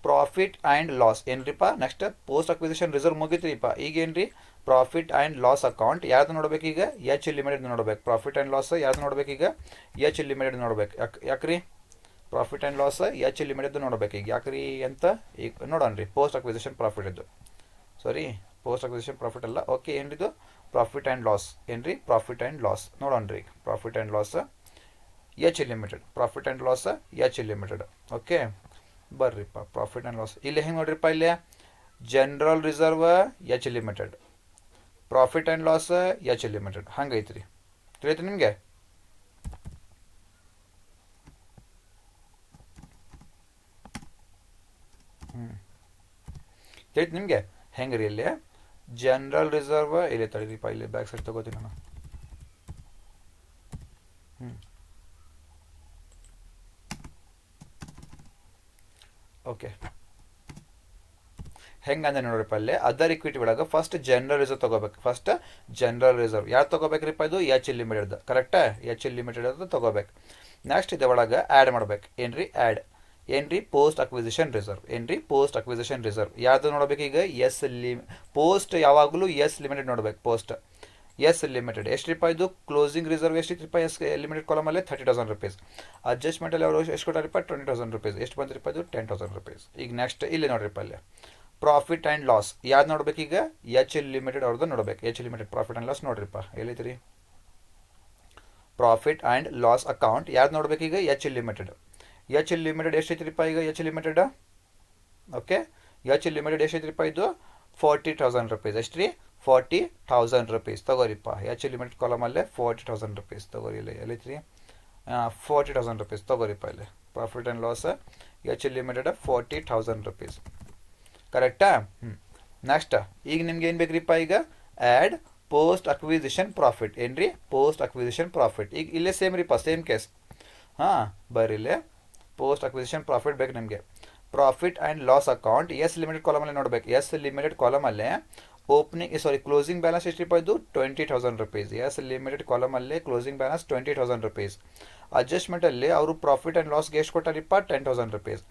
ಪ್ರಾಫಿಟ್ ಆ್ಯಂಡ್ ಲಾಸ್ ಏನ್ರಿಪ್ಪ ನೆಕ್ಸ್ಟ್ ಪೋಸ್ಟ್ ಅಕ್ವಿಸಿಷನ್ ರಿಸರ್ವ್ ಮುಗಿತ್ರಿಪ್ಪ ಈಗ ಏನ್ರಿ ಪ್ರಾಫಿಟ್ ಆ್ಯಂಡ್ ಲಾಸ್ ಅಕೌಂಟ್ ಯಾರ್ದು ನೋಡ್ಬೇಕು ಈಗ ಎಚ್ ಲಿಮಿಟೆಡ್ ನೋಡ್ಬೇಕು ಪ್ರಾಫಿಟ್ ಆ್ಯಂಡ್ ಲಾಸ್ ಯಾರ್ದು ನೋಡ್ಬೇಕು ಈಗ ಎಚ್ ಲಿಮಿಟೆಡ್ ನೋಡ್ಬೇಕು ಯಾಕ್ರಿ profit and loss H limited ನೋಡ್ಬೇಕು ಈಗ ಯಾಕ್ರಿ ಅಂತ ಈಗ ನೋಡೋಣ ಪೋಸ್ಟ್ ಅಕ್ವಿಸಿಷನ್ ಪ್ರಾಫಿಟ್ ಇದ್ದು ಸಾರಿ ಪೋಸ್ಟ್ ಅಕ್ವಿಸಿಷನ್ ಪ್ರಾಫಿಟ್ ಅಲ್ಲ ಓಕೆ ಏನ್ರಿದು ಪ್ರಾಫಿಟ್ ಆ್ಯಂಡ್ ಲಾಸ್ ಏನ್ರಿ ಪ್ರಾಫಿಟ್ ಆ್ಯಂಡ್ ಲಾಸ್ ನೋಡೋಣ ಈಗ profit and loss H limited profit and loss H limited okay ಬರ್ರಿಪ್ಪ ಪ್ರಾಫಿಟ್ ಆ್ಯಂಡ್ ಲಾಸ್ ಇಲ್ಲಿ ಹೆಂಗೆ ನೋಡ್ರಿಪ್ಪ ಇಲ್ಲಿ general reserve H limited profit and loss H limited ಹಂಗೈತ್ರಿ ತಿಳಿಯ್ತು ನಿಮಗೆ ತಿಳಿತು ನಿಮಗೆ ಹೆಂಗೆ ರೀ ಇಲ್ಲಿ ಜನರಲ್ ರಿಸರ್ವ್ ಇಲ್ಲಿ ತಡೀರಿಪ್ಪ ಇಲ್ಲಿ ಬ್ಯಾಕ್ ಸೈಡ್ ತಗೋತೀನಿ ನಾನು ಓಕೆ ಹೆಂಗಂದ್ರೆ ನೋಡ್ರಿಪ್ಪ ಅಲ್ಲಿ ಅದರ್ ಇಕ್ವಿಟಿ ಒಳಗೆ ಫಸ್ಟ್ ಜನರಲ್ ರಿಸರ್ವ್ ತಗೋಬೇಕು ಫಸ್ಟ್ ಜನರಲ್ ರಿಸರ್ವ್ ಯಾರು ತಗೋಬೇಕ್ರಿಪ್ಪ ಇದು ಎಚ್ ಲಿಮಿಟೆಡ್ ಕರೆಕ್ಟಾ ಎಚ್ ಲಿಮಿಟೆಡ್ ಅದು ತಗೋಬೇಕು ನೆಕ್ಸ್ಟ್ ಇದ್ರ ಒಳಗೆ ಆ್ಯಡ್ ಮಾಡ್ಬೇಕು ಏನ್ರಿ ಆ್ಯಡ್ ಏನ್ರಿ ಪೋಸ್ಟ್ ಅಕ್ವಿಸಿಷನ್ ರಿಸರ್ವ್ ಏನ್ರಿ ಪೋಸ್ಟ್ ಅಕ್ವಿಸಿಷನ್ ರಿಸರ್ವ್ ಯಾವ್ದು ನೋಡ್ಬೇಕು ಈಗ ಪೋಸ್ಟ್ ಯಾವಾಗಲೂ ಎಸ್ ಲಿಮಿಟೆಡ್ ನೋಡ್ಬೇಕು ಪೋಸ್ಟ್ ಎಸ್ ಲಿಮಿಟೆಡ್ ಎಷ್ಟು ರೂಪಾಯಿ ಇದು ಕ್ಲೋಸಿಂಗ್ ರಿಸರ್ವ್ ಎಷ್ಟು ರೂಪಾಯಿ ಎಸ್ ಲಿಮಿಟೆಡ್ ಕಾಲಮಲ್ಲಿ 30,000 ರುಪೀಸ್ ಅಡ್ಜಸ್ಟ್ಮೆಂಟಲ್ಲಿ ಅವರು ಎಷ್ಟು ಕೊಟ್ಟಾರಿಪ್ಪ 20,000 ರುಪೀಸ್ ಎಷ್ಟು ಬಂದ್ರಿಪ್ಪ ಇದು 10,000 ರುಪೀಸ್ ಈಗ ನೆಕ್ಸ್ಟ್ ಇಲ್ಲಿ ನೋಡ್ರಿಪ್ಪ ಅಲ್ಲಿ ಪ್ರಾಫಿಟ್ ಆ್ಯಂಡ್ ಲಾಸ್ ಯಾವ್ದು ನೋಡ್ಬೇಕು ಈಗ ಎಚ್ ಲಿಮಿಟೆಡ್ ಅವ್ರದ್ದು ನೋಡ್ಬೇಕು H limited profit and loss ನೋಡ್ರಿಪ್ಪ ಎಲ್ಲಿದ್ರಿ ಪ್ರಾಫಿಟ್ ಆ್ಯಂಡ್ ಲಾಸ್ ಅಕೌಂಟ್ ಯಾವ್ದು ನೋಡ್ಬೇಕು ಈಗ ಎಚ್ ಲಿಮಿಟೆಡ್ ಎಷ್ಟು ಐತ್ರಿಪ್ಪ ಈಗ H limited okay H limited ಎಷ್ಟು ಐತ್ರಿಪ್ಪ ಇದು 40,000 ರುಪೀಸ್ ಎಷ್ಟು ರೀ 40,000 ರುಪೀಸ್ ತಗೋರಿಪ್ಪ ಎಚ್ ಲಿಮಿಟೆಡ್ ಕಾಲಮಲ್ಲೇ 40,000 ರುಪೀಸ್ ತಗೋರಿ ಇಲ್ಲಿ ಎಲ್ಲೈತ್ರಿ 40,000 ರುಪೀಸ್ ತಗೋರಿಪ್ಪ ಇಲ್ಲಿ profit and loss H limited 40,000 rupees ಕರೆಕ್ಟಾ ನೆಕ್ಸ್ಟ್ ಈಗ ನಿಮ್ಗೆ ಏನು ಬೇಕ್ರಿಪ್ಪ ಈಗ ಆ್ಯಡ್ ಪೋಸ್ಟ್ ಅಕ್ವಿಸಿಷನ್ ಪ್ರಾಫಿಟ್ ಏನ್ರಿ ಪೋಸ್ಟ್ ಅಕ್ವಿಸಿಷನ್ ಪ್ರಾಫಿಟ್ ಈಗ ಇಲ್ಲೇ ಸೇಮ್ ರೀಪ್ಪ ಸೇಮ್ ಕೇಸ್ ಹಾಂ ಬರ್ರಿ ಇಲ್ಲೇ ಪೋಸ್ಟ್ ಅಕ್ವಿಸಿಷನ್ ಪ್ರಾಫಿಟ್ ಬೇಕು ನಿಮಗೆ profit and loss account S limited ಕಾಲಮಲ್ಲೇ ನೋಡ್ಬೇಕು ಎಸ್ ಲಿಮಿಟೆಡ್ ಕಾಲಮಲ್ಲೇ ಕ್ಲೋಸಿಂಗ್ ಬ್ಯಾಲೆನ್ಸ್ ಎಷ್ಟು ರೂಪಾಯಿ ಇದು 20,000 ರುಪೀಸ್ ಎಸ್ ಲಿಮಿಟೆಡ್ ಕಾಲಮಲ್ಲೇ ಕ್ಲೋಸಿಂಗ್ ಬ್ಯಾಲೆನ್ಸ್ 20,000 ರುಪೀಸ್ ಅಡ್ಜಸ್ಟ್ಮೆಂಟಲ್ಲಿ ಅವರು ಪ್ರಾಫಿಟ್ ಆ್ಯಂಡ್ ಲಾಸ್ಗೆ ಎಷ್ಟು ಕೊಟ್ಟಾರಿಪ್ಪ 10,000 rupees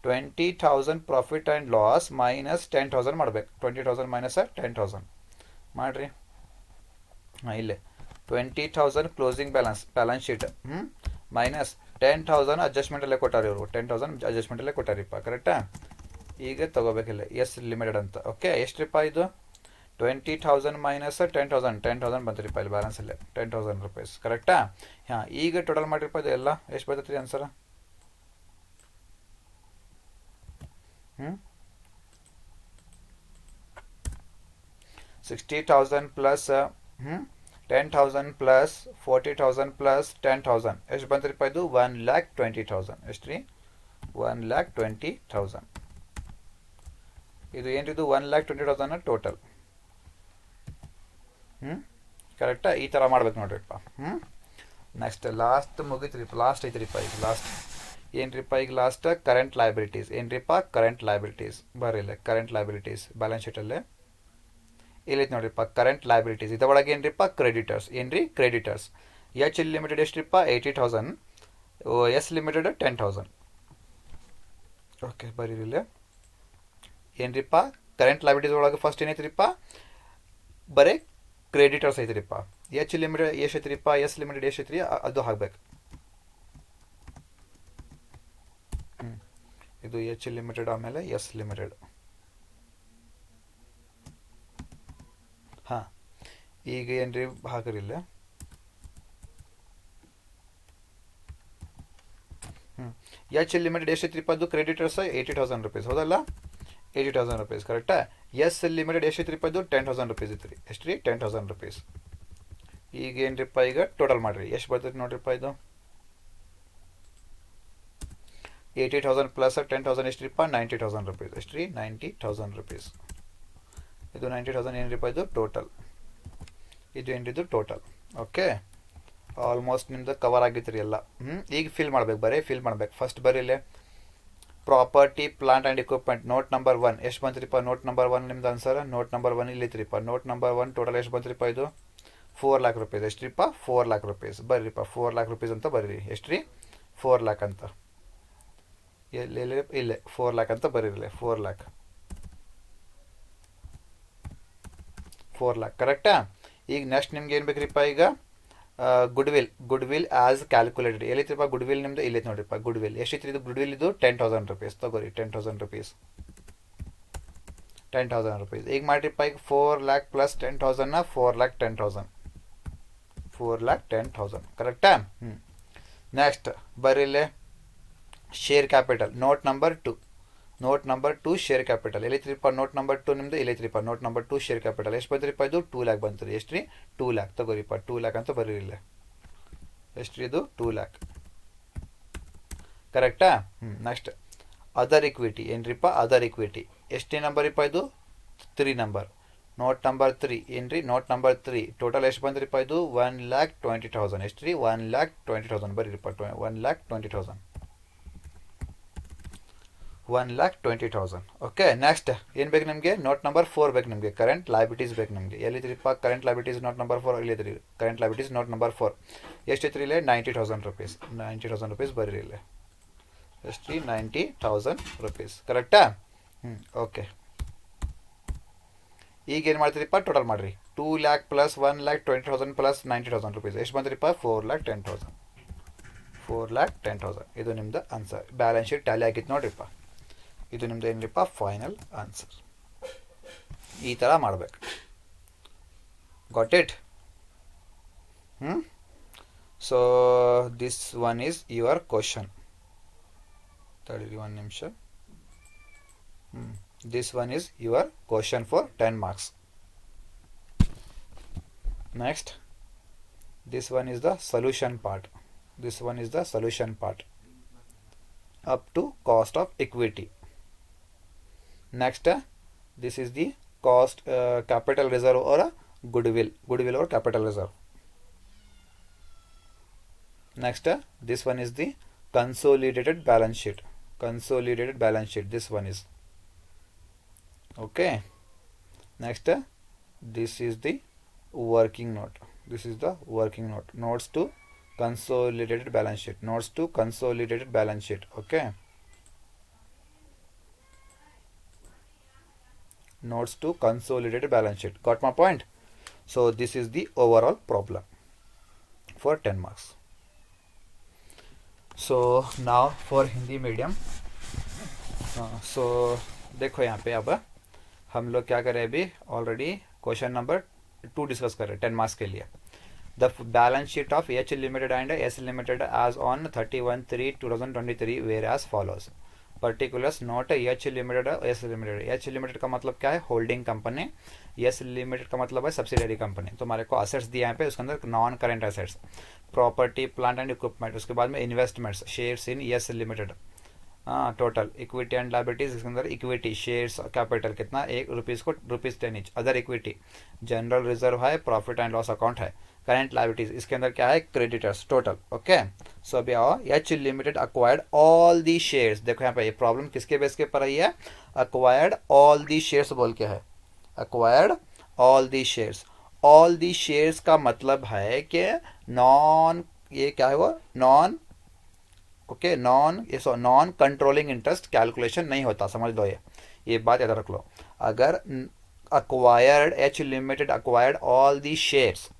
20,000 profit and loss minus 10,000 ಮಾಡ್ಬೇಕು 20,000 ಮೈನಸ್ 10,000 ಮಾಡಿರಿ ಹಾಂ ಇಲ್ಲೇ 20,000 ಕ್ಲೋಸಿಂಗ್ ಬ್ಯಾಲೆನ್ಸ್ ಶೀಟ್ ಮೈನಸ್ 10,000 ಅಡ್ಜಸ್ಟ್ಮೆಂಟಲ್ಲೇ ಕೊಟ್ಟಾರಿ ಇವರು 10,000 ಅಡ್ಜಸ್ಟ್ಮೆಂಟಲ್ಲೇ ಕೊಟ್ಟಾರಿಪ್ಪ ಕರೆಕ್ಟಾ ಈಗ ತಗೋಬೇಕಿಲ್ಲ ಎಸ್ ಲಿಮಿಟೆಡ್ ಅಂತ ಓಕೆ ಎಷ್ಟು ರೂಪಾಯಿ ಇದು 20,000 ಮೈನಸ್ 10,000 ಬಂತ್ರಿಪ್ಪ ಇಲ್ಲಿ ಬ್ಯಾಲೆನ್ಸಲ್ಲೇ 10,000 ರುಪೀಸ್ ಕರೆಕ್ಟಾ ಹಾಂ ಈಗ ಟೋಟಲ್ ಮಾಡಿರಿಪ್ಪ ಇದು ಎಲ್ಲ ಎಷ್ಟು ಬರ್ತೈತ್ರಿ ಆನ್ಸರ್ 60,000 ಪ್ಲಸ್ 10,000 ಪ್ಲಸ್ 40,000 ಪ್ಲಸ್ 10,000 ಎಷ್ಟು ಬಂತ್ರಿಪ್ಪ ಇದು 1,20,000 ಎಷ್ಟು ರೀ 1,20,000 ಇದು ಏನಿದು 1,20,000 ಟೋಟಲ್ ಕರೆಕ್ಟಾ ಈ ಥರ ಮಾಡ್ಬೇಕು ನೋಡ್ರಿಪ್ಪ ನೆಕ್ಸ್ಟ್ ಲಾಸ್ಟ್ ಮುಗಿತ್ರಿಪ್ಪ ಲಾಸ್ಟ್ ಐತ್ರಿಪ್ಪ ಈಗ ಲಾಸ್ಟ್ ಏನ್ರಿಪ್ಪ ಈಗ ಲಾಸ್ಟ್ ಕರೆಂಟ್ ಲಯಬಿಲಿಟೀಸ್ ಏನ್ರಿಪ್ಪ ಕರೆಂಟ್ ಲಯಬಿಲಿಟೀಸ್ ಬರೀಲ್ಲ ಕರೆಂಟ್ ಲಯಬಿಲಿಟೀಸ್ ಬ್ಯಾಲೆನ್ಸ್ ಶೀಟಲ್ಲೇ ಇಲ್ಲೈತೆ ನೋಡ್ರಿಪ್ಪ ಕರೆಂಟ್ ಲಯಬಿಲಿಟೀಸ್ ಇದರೊಳಗೆ ಏನ್ರಿಪ್ಪ ಕ್ರೆಡಿಟರ್ಸ್ ಏನ್ರಿ ಕ್ರೆಡಿಟರ್ಸ್ ಎಚ್ ಲಿಮಿಟೆಡ್ ಎಷ್ಟ್ರಿಪ್ಪ 80,000 ಎಸ್ ಲಿಮಿಟೆಡ್ 10,000 ಓಕೆ ಬರೀರಿಲ್ಲ ಏನ್ರಿಪ್ಪ ಕರೆಂಟ್ ಲಯಬಿಲಿಟೀಸ್ ಒಳಗೆ ಫಸ್ಟ್ ಏನೈತ್ರಿಪ್ಪ ಬರೀ ಕ್ರೆಡಿಟರ್ಸ್ ಐತ್ರಿಪ್ಪ ಎಚ್ ಲಿಮಿಟೆಡ್ ಎಷ್ಟು ಐತ್ರಿಪ್ಪ ಎಸ್ ಲಿಮಿಟೆಡ್ ಎಷ್ಟು ಐತ್ರಿ ಅದು ಹಾಕ್ಬೇಕು ಇದು ಎಚ್ ಲಿಮಿಟೆಡ್ ಆಮೇಲೆ ಎಸ್ ಲಿಮಿಟೆಡ್ ಹಾಂ ಈಗ ಏನ್ರಿ ಹಾಕಿರಿಲ್ಲ ಎಚ್ ಲಿಮಿಟೆಡ್ ಎಷ್ಟು ಐತ್ರಿಪ್ಪ ಅದು ಕ್ರೆಡಿಟರ್ಸ್ 80,000 ರುಪೀಸ್ ಹೌದಲ್ಲ 80,000 ರುಪೀಸ್ ಕರೆಕ್ಟಾ ಎಸ್ ಲಿಮಿಟೆಡ್ ಎಷ್ಟು ಐತ್ರಿಪ್ಪ ಇದು 10,000 ರುಪೀಸ್ ಐತ್ರಿ ಎಷ್ಟು ರೀ 10,000 ರುಪೀಸ್ ಈಗ ಏನ್ರಿಪ್ಪ ಈಗ ಟೋಟಲ್ ಮಾಡಿರಿ ಎಷ್ಟು ಬರ್ತೈತಿ ನೋಡ್ರಿಪ್ಪ ಇದು 80,000 ಪ್ಲಸ್ 10,000 ಎಷ್ಟ್ರಿಪ್ಪ 90,000 ರುಪೀಸ್ ಎಷ್ಟು ರೀ 90,000 ರುಪೀಸ್ ಇದು 90,000 ಏನ್ರಿಪ್ಪ ಇದು ಟೋಟಲ್ ಇದು ಏನ್ರಿದು ಟೋಟಲ್ ಓಕೆ ಆಲ್ಮೋಸ್ಟ್ ನಿಮ್ದು ಕವರ್ ಆಗಿತ್ತು ರೀ ಎಲ್ಲ ಈಗ ಫಿಲ್ ಮಾಡ್ಬೇಕು ಬರೀ ಫಿಲ್ ಮಾಡ್ಬೇಕು ಫಸ್ಟ್ ಬರೀಲೆ property plant and equipment note number 1 ಎಷ್ಟು ಬಂತ್ರಿಪ್ಪ ನೋಟ್ ನಂಬರ್ 1 ನಿಮ್ದು ಆನ್ಸರ್ ನೋಟ್ ನಂಬರ್ 1 ಇಲ್ಲಿ ಐತ್ರಿಪ್ಪ ನೋಟ್ ನಂಬರ್ 1 ಟೋಟಲ್ ಎಷ್ಟು ಬಂತ್ರಿಪ್ಪ ಇದು 4 lakh ರುಪೀಸ್ ಎಷ್ಟ್ರಿಪ್ಪ 4 lakh ರುಪೀಸ್ ಬರ್ರಿಪ್ಪ 4 lakh ರುಪೀಸ್ ಅಂತ ಬರ್ರಿ ಎಷ್ಟು ರೀ 4 lakh ಅಂತ ಇಲ್ಲೇ 4 ಲ್ಯಾಕ್ ಅಂತ ಬರೀರಲಿ. 4 ಲ್ಯಾಕ್ 4 ಲ್ಯಾಕ್ ಕರೆಕ್ಟಾ. ಈಗ ನೆಕ್ಸ್ಟ್ ನಿಮ್ಗೆ ಏನು ಬೇಕ್ರಿಪ್ಪ, ಈಗ ಗುಡ್ ವಿಲ್ ಆಸ್ ಕ್ಯಾಲ್ಕುಲೇಟೆಡ್ ಎಲ್ಲಿತ್ತಪ್ಪ ಗುಡ್ ವಿಲ್ ನಿಮ್ದು ಇಲ್ಲೈತೆ ನೋಡ್ರಿಪ್ಪ. ಗುಡ್ ವಿಲ್ ಎಷ್ಟಿತ್ತು ಇದು ಗುಡ್ ವಿಲ್ ಇದು 10,000 rupees ತಗೋರಿ. 10,000 rupees 10,000 rupees. ಈಗ ಮಾಡಿರಿಪ್ಪ, ಈಗ 4 ಲ್ಯಾಕ್ ಪ್ಲಸ್ 10,000 4 ಲ್ಯಾಕ್ 10,000 4 ಲ್ಯಾಕ್ 10,000 ಕರೆಕ್ಟಾ. ನೆಕ್ಸ್ಟ್ ಬರೀಲೆ share capital note number 2 share capital ಎಲ್ಲಿತ್ರಿಪ್ಪ. ನೋಟ್ ನಂಬರ್ 2 ನಿಮ್ದು ಇಲ್ಲೈತ್ರಿಪ್ಪ. ನೋಟ್ ನಂಬರ್ 2 ಶೇರ್ ಕ್ಯಾಪಿಟಲ್ ಎಷ್ಟು ಬಂದ್ರಿಪ್ಪ, ಇದು 2 ಲ್ಯಾಕ್ ಬಂತು ರೀ. ಎಷ್ಟು ರೀ 2 ಲ್ಯಾಕ್ ತಗೋರಿಪ್ಪ. 2 ಲ್ಯಾಕ್ ಅಂತ ಬರೀರಿಲ್ಲ. ಎಷ್ಟು ರೀ ಇದು 2 ಲ್ಯಾಕ್ ಕರೆಕ್ಟಾ. ನೆಕ್ಸ್ಟ್ ಅದರ್ ಇಕ್ವಿಟಿ ಏನ್ರಿಪ್ಪ, ಅದರ್ ಇಕ್ವಿಟಿ ಎಷ್ಟೇ ನಂಬರ್ ಇಪ್ಪ, ಇದು 3 ನಂಬರ್. ನೋಟ್ ನಂಬರ್ 3 ಏನ್ರಿ, ನೋಟ್ ನಂಬರ್ 3 ಟೋಟಲ್ ಎಷ್ಟು ಬಂದ್ರಿಪ್ಪ, ಇದು 1,20,000 ಎಷ್ಟು ರೀ 1,20,000 ಬರೀರಿಪ್ಪ. 1,20,000 1,20,000 ಓಕೆ. ನೆಕ್ಸ್ಟ್ ಏನು ಬೇಕು ನಿಮಗೆ, ನೋಟ್ ನಂಬರ್ 4 ಬೇಕು ನಿಮಗೆ. ಕರೆಂಟ್ ಲೈಬಿಲಿಟೀಸ್ ಬೇಕು ನಿಮಗೆ. ಎಲ್ಲಿದ್ರಿಪ್ಪ ಕರೆಂಟ್ ಲೈಬಿಲಿಟೀಸ್ ನೋಟ್ ನಂಬರ್ 4 ಇಲ್ಲಿದ್ರಿ. ಕರೆಂಟ್ ಲೈಬಿಲಿಟೀಸ್ ನೋಟ್ ನಂಬರ್ 4 ಎಷ್ಟಿತ್ತು ಇಲ್ಲೇ 90,000 rupees. 90,000 rupees ಬರೀರಿ ಇಲ್ಲೇ. ಎಷ್ಟು ರೀ 90,000 rupees ಕರೆಕ್ಟಾ. ಓಕೆ. ಈಗ ಏನು ಮಾಡ್ತೀರಿಪ್ಪ, ಟೋಟಲ್ ಮಾಡಿರಿ. 2 ಲ್ಯಾಕ್ ಪ್ಲಸ್ 1,20,000 ಪ್ಲಸ್ 90,000 rupees ಎಷ್ಟು ಬಂದ್ರಿಪ್ಪ, 4,10,000 4,10,000 ಇದು ನಿಮ್ದು ಆನ್ಸರ್. ಬ್ಯಾಲೆನ್ಸ್ ಶೀಟ್ ಟ್ಯಾಲಿ ಆಗಿತ್ತು ನೋಡ್ರಿಪ್ಪ. ಇದು ನಿಮ್ದು ಏನ್ರಿಪ್ಪ ಫೈನಲ್ ಆನ್ಸರ್. ಈ ಥರ ಮಾಡಬೇಕು. Got it. So this one is your question. ತಡೀರಿ ಒಂದು ನಿಮಿಷ. This one is your question for 10 marks. Next this one is the solution part. This one is the solution part up to cost of equity. Next this is the cost capital reserve or goodwill or capital reserve. Next this one is the consolidated balance sheet. This one is okay. Next this is the working note. This is the working note. Notes to consolidated balance sheet. Okay. Notes to consolidated balance sheet. Got my point? So this is the overall problem for 10 marks. So now for Hindi medium. So देखो यहाँ पे अब हम लोग क्या करें, अभी already question number 2 discuss कर रहे हैं 10 मार्क्स के लिए. The balance sheet of H limited and S limited as on 31/3/2023 were as follows. Particulars note H limited S limited. H limited का मतलब क्या है, होल्डिंग कंपनी. एस लिमिटेड का मतलब है सब्सिडरी कंपनी. तो हमारे को असेट्स दिया यहाँ पे, उसके अंदर non current assets, property, plant and equipment. उसके बाद में investments, shares in S limited. Total equity and liabilities. इसके अंदर इक्विटी शेयर्स कैपिटल कितना, ₹1 each. Other equity general reserve है, प्रॉफिट एंड लॉस अकाउंट है. करेंट लायबिलिटीज इसके अंदर क्या है, क्रेडिटर्स टोटल. ओके. सो अभी आओ, H limited acquired all the shares. देखो यहाँ पे ये प्रॉब्लम किसके बेस के पर आई है, अक्वायर्ड ऑल दी शेयर्स बोल के है. Acquired all the shares. All the shares का मतलब है कि नॉन, ये क्या है वो, non okay non controlling interest calculation नहीं होता. समझ लो, ये बात याद रख लो. अगर acquired H limited acquired all the shares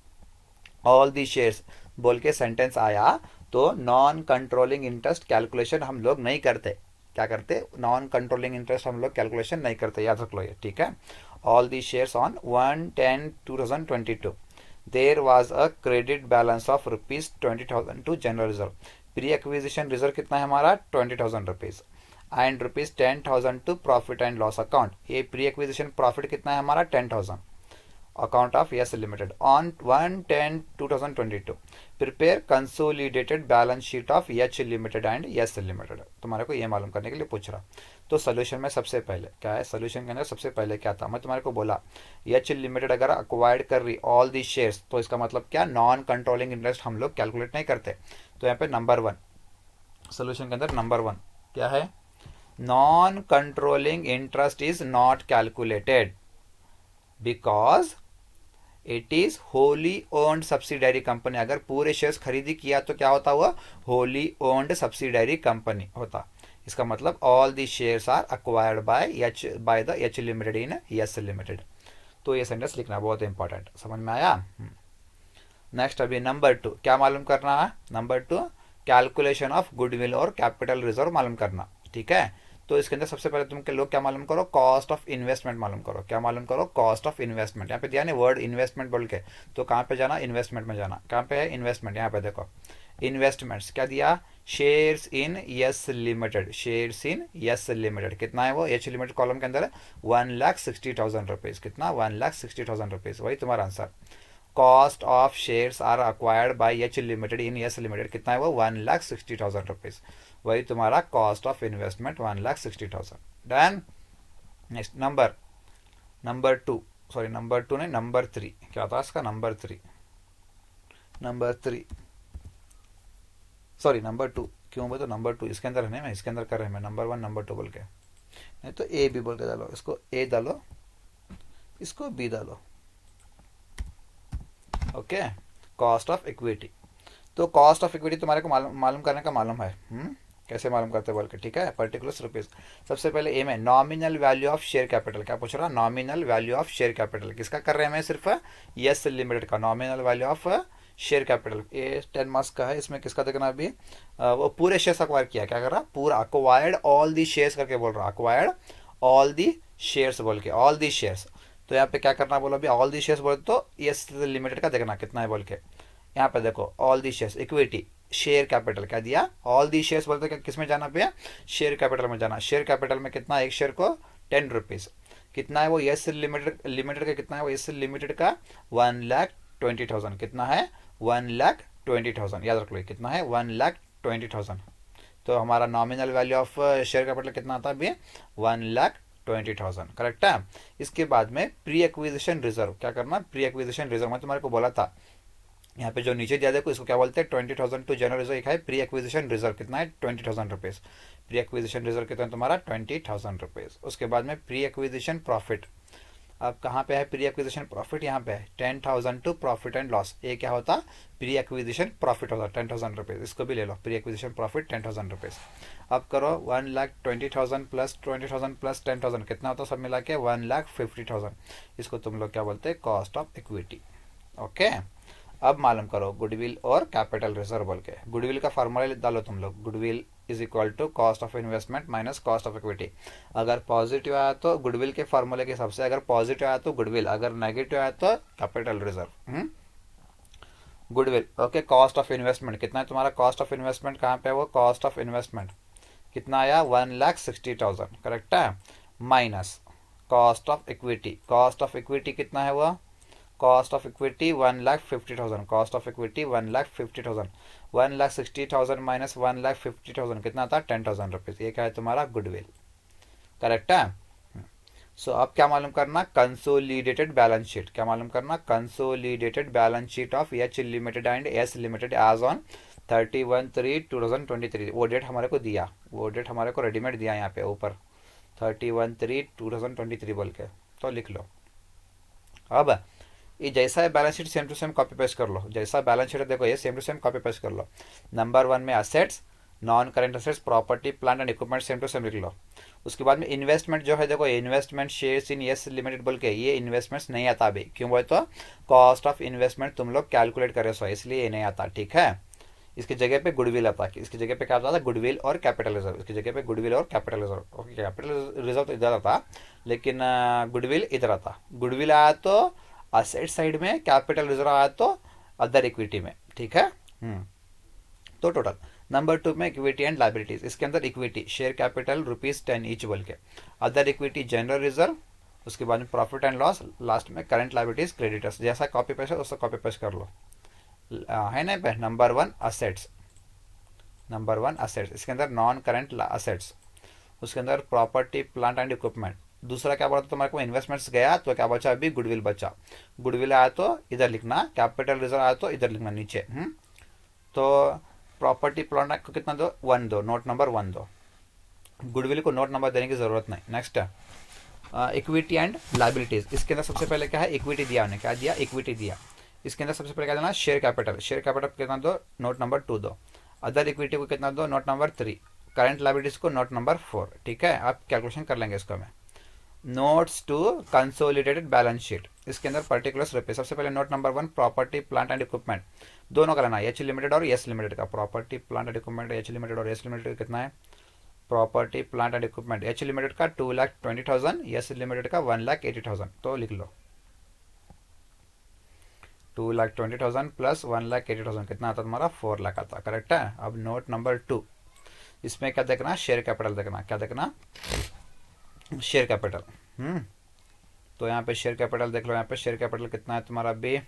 बोल के सेंटेंस आया तो नॉन कंट्रोलिंग इंटरेस्ट कैलकुलेशन हम लोग नहीं करते. क्या करते, नॉन कंट्रोलिंग इंटरेस्ट हम लोग कैलकुलेशन नहीं करते. याद रख लो ये, ठीक है. All the shares on 1/10/2022 there was a credit balance of ₹20,000 to general reserve. Pre acquisition reserve कितना है हमारा, ₹20,000 and ₹10,000 to profit and loss account. ये प्री एक्विजिशन प्रॉफिट कितना है हमारा, 10,000. Account of S limited on 1/10/2022 prepare consolidated balance sheet of H limited and S limited. तुम्हारे को ये मालूम करने के लिए पूछ रहा. तो सोल्यूशन में सबसे पहले क्या है, सोल्यूशन के अंदर सबसे पहले क्या था, मैं तुम्हारे को बोला एच लिमिटेड अगर अक्वायर्ड कर रही ऑल दी शेयर्स तो इसका मतलब क्या, नॉन कंट्रोलिंग इंटरेस्ट हम लोग कैलकुलेट नहीं करते. तो यहाँ पे नंबर 1 सोल्यूशन के अंदर नंबर 1 क्या है, non controlling interest is not calculated because it is wholly owned subsidiary company. अगर पूरे शेयर्स खरीदी किया तो क्या होता हुआ, होली ओन्ड सब्सिडरी कंपनी होता. इसका मतलब all the shares are acquired by the H limited in S limited. तो ये सेंटेंस लिखना बहुत इंपॉर्टेंट, समझ में आया। नेक्स्ट अभी नंबर 2 क्या मालूम करना है, नंबर 2 कैलकुलेशन ऑफ गुडविल और कैपिटल रिजर्व मालूम करना, ठीक है। तो इसके अंदर सबसे पहले तुम के लोग क्या मालूम करो, कॉस्ट ऑफ इन्वेस्टमेंट मालूम करो। क्या मालूम करो, कॉस्ट ऑफ इन्वेस्टमेंट। यहाँ पे दिया नहीं वर्ड इन्वेस्टमेंट बोल के, तो कहाँ पे जाना, इन्वेस्टमेंट में जाना। कहाँ पे है इन्वेस्टमेंट, यहाँ पे देखो इन्वेस्टमेंट्स क्या दिया, shares in S limited, shares in S limited कितना है वो, एच लिमिटेड कॉलम के अंदर है 1,60,000 रुपीज। कितना, 1,60,000 रुपीज, वही तुम्हारा answer. Cost of shares are acquired by H limited in S limited कितना है वो, 1,60,000 रुपीज, वही तुम्हारा cost of investment 1,60,000। Done. Next number 2 sorry number 2 नहीं नंबर 3 क्या था इसका, नंबर 3 सॉरी नंबर 2 क्यों बोले, तो नंबर 2 इसके अंदर है ना, मैं इसके अंदर कर रहे हैं मैं नंबर 1 नंबर 2 बोल के, नहीं तो ए बी बोल के डालो, इसको ए डालो, इसको बी डालो। Okay, cost of equity. तो कॉस्ट ऑफ इक्विटी तुम्हारे को मालूम करने का मालूम है, कैसे मालूम करते बोल के, ठीक है, पर्टिकुलर रुपीज। सबसे पहले ए में nominal value of share capital, क्या पूछ रहा, nominal value of share capital किसका कर रहे हैं, मैं सिर्फ यस लिमिटेड का nominal value of share capital. ये 10 मार्क्स का है, इसमें किसका देखना अभी, वो पूरे शेयर्स अक्वायर किया, क्या कर रहा, पूरा अक्वायर्ड ऑल दी शेयर्स करके बोल रहा, अक्वायर्ड ऑल दी शेयर्स बोल के, ऑल दी शेयर्स। तो यहाँ पे क्या करना बोलो अभी, ऑल दी शेयर्स बोले तो यस लिमिटेड का देखना कितना है बोल के। यहाँ पे देखो all the shares equity share capital क्या दिया, ऑल दी शेयर्स बोलते क्या, किस में जाना पे, शेयर कैपिटल में जाना। शेयर कैपिटल में कितना, एक शेयर को 10 रुपीज, कितना है वो यस लिमिटेड का, कितना है वो यस लिमिटेड का 1,20,000, कितना है 1,20,000, याद रख लो कितना है 1,20,000। तो हमारा nominal value of share capital कितना आता है अभी, 1,20,000, करेक्ट है। इसके बाद में प्री एक्विजिशन रिजर्व क्या करना, प्री एक्विजिशन रिजर्व मैं तुम्हारे को बोला था, यहाँ पे जो नीचे दिया देखो इसको क्या बोलते हैं, 20,000 टू जनरल रिजर्व, एक है प्री एक्विजिशन रिजर्व कितना है 20,000 रुपीज। प्री एक्विजिशन रिजर्व कितना है तुम्हारा 20,000 रुपीज। उसके बाद में प्री एक्विजिशन प्रॉफिट, अब कहाँ पे है प्री एक्विजिशन प्रॉफिट, यहाँ पे है 10,000 टू प्रॉफिट एंड लॉस। ये क्या होता, प्री एक्विजिशन प्रॉफिट होता 10,000 रुपीज, इसको भी ले लो, प्री एक्विजिशन प्रॉफिट 10,000 रुपीज। अब करो 1,20,000 प्लस 20,000 प्लस 10,000 कितना होता, सब मिला के 1,50,000। इसको तुम लोग क्या बोलते हैं, कॉस्ट ऑफ इक्विटी। ओके, अब मालूम करो गुडविल और कैपिटल रिजर्व बोल के। गुडविल का फार्मूला डालो तुम लोग, goodwill is equal to cost of investment minus cost of equity. अगर पॉजिटिव आया तो गुडविल के फार्मूले के हिसाब से, अगर पॉजिटिव आया तो गुडविल, अगर नेगेटिव आया तो capital reserve. Goodwill okay, cost of investment कितना है तुम्हारा, कॉस्ट ऑफ इन्वेस्टमेंट कहाँ पे है वो, कॉस्ट ऑफ इन्वेस्टमेंट कितना आया 1,60,000, करेक्ट है, minus cost of equity, cost of equity कितना है वो, cost of equity 1,50,000, cost of equity 1,50,000, 1,60,000 minus 1,50,000 कितना था 10,000 रुपीज। ये क्या है तुम्हारा गुडविल, करेक्ट है। सो अब क्या मालूम करना, कंसोलिडेटेड बैलेंस शीट, क्या मालूम करना, consolidated balance sheet of H limited and S limited as on 31/3/2023। वो डेट हमारे को दिया, वो डेट हमारे को रेडीमेड दिया यहाँ पे ऊपर 31/3/2023 बोल के, तो लिख लो। अब ये जैसा है balance sheet same to same copy paste कर लो, जैसा बैलेंस शीट है देखो ये same to same copy paste कर लो। नंबर 1 में assets, non current assets, property plant and equipment same to same लिख लो। उसके बाद में इन्वेस्टमेंट जो है देखो, investment shares in S limited बोल के, ये इन्वेस्टमेंट्स नहीं आता अभी, क्यों बोले तो कॉस्ट ऑफ इन्वेस्टमेंट तुम लोग कैलकुलेट करे सो इसलिए ये नहीं आता, ठीक है। इसकी जगह पे गुडविल आता है, इसकी जगह पे क्या आता था, गुडविल और कैपिटल रिजर्व, इसकी जगह पे गुडविल और capital reserve. Okay, capital reserve तो इधर आता लेकिन गुडविल इधर आता। गुडविल आया तो असेट साइड में, कैपिटल रिजर्व आया तो अदर इक्विटी में, ठीक है। तो टोटल नंबर 2 में इक्विटी एंड लाइबिलिटीज, इसके अंदर इक्विटी शेयर कैपिटल ₹10 ईच बोल के, अदर इक्विटी जनरल रिजर्व, उसके बाद में प्रॉफिट एंड लॉस, लास्ट में करंट लाइबिलिटीज क्रेडिटर्स। जैसा कॉपी पेस्ट है उसका कॉपी पेस्ट कर लो, है ना पे। नंबर 1 असेट्स, नंबर 1 असेट्स, इसके अंदर नॉन करंट असेट्स, उसके अंदर प्रॉपर्टी प्लांट एंड इक्विपमेंट। दूसरा क्या बोला तुम्हारे को, इन्वेस्टमेंट्स गया तो क्या बचा अभी, गुडविल बचा। गुडविल आया तो इधर लिखना, कैपिटल रिजर्व आया तो इधर लिखना नीचे। तो प्रॉपर्टी प्लांट को कितना दो, 1 दो, नोट नंबर 1 दो। गुडविल को नोट नंबर देने की जरूरत नहीं। नेक्स्ट इक्विटी एंड लाइबिलिटीज, इसके अंदर सबसे पहले क्या है, इक्विटी दिया, उन्हें क्या दिया, इक्विटी दिया। इसके अंदर सबसे पहले क्या देना, शेयर कैपिटल, शेयर कैपिटल कितना दो, नोट नंबर 2 दो। अदर इक्विटी को कितना दो, नोट नंबर 3। करंट लाइबिलिटीज को नोट नंबर 4, ठीक है। आप कैलकुलेशन कर लेंगे इसको हमें। Notes to consolidated balance sheet, इसके अंदर पर्टिकुलर्स रुपये। सबसे पहले note number 1 property plant and equipment दोनों का लेना, एच लिमिटेड और एस लिमिटेड का। Property plant and equipment H limited और एस लिमिटेड कितना है? Property plant and equipment H limited का 2,20,000, एस लिमिटेड का 1,80,000। तो लिख लो 2,20,000 प्लस 1,80,000 कितना आता तुम्हारा? 4 लाख आता। करेक्ट है। अब नोट नंबर 2, इसमें क्या देखना? शेयर कैपिटल देखना। क्या देखना? Share capital. तो यहाँ पे शेयर कैपिटल देख लो। यहाँ पे शेयर कैपिटल कितना है तुम्हारा? बी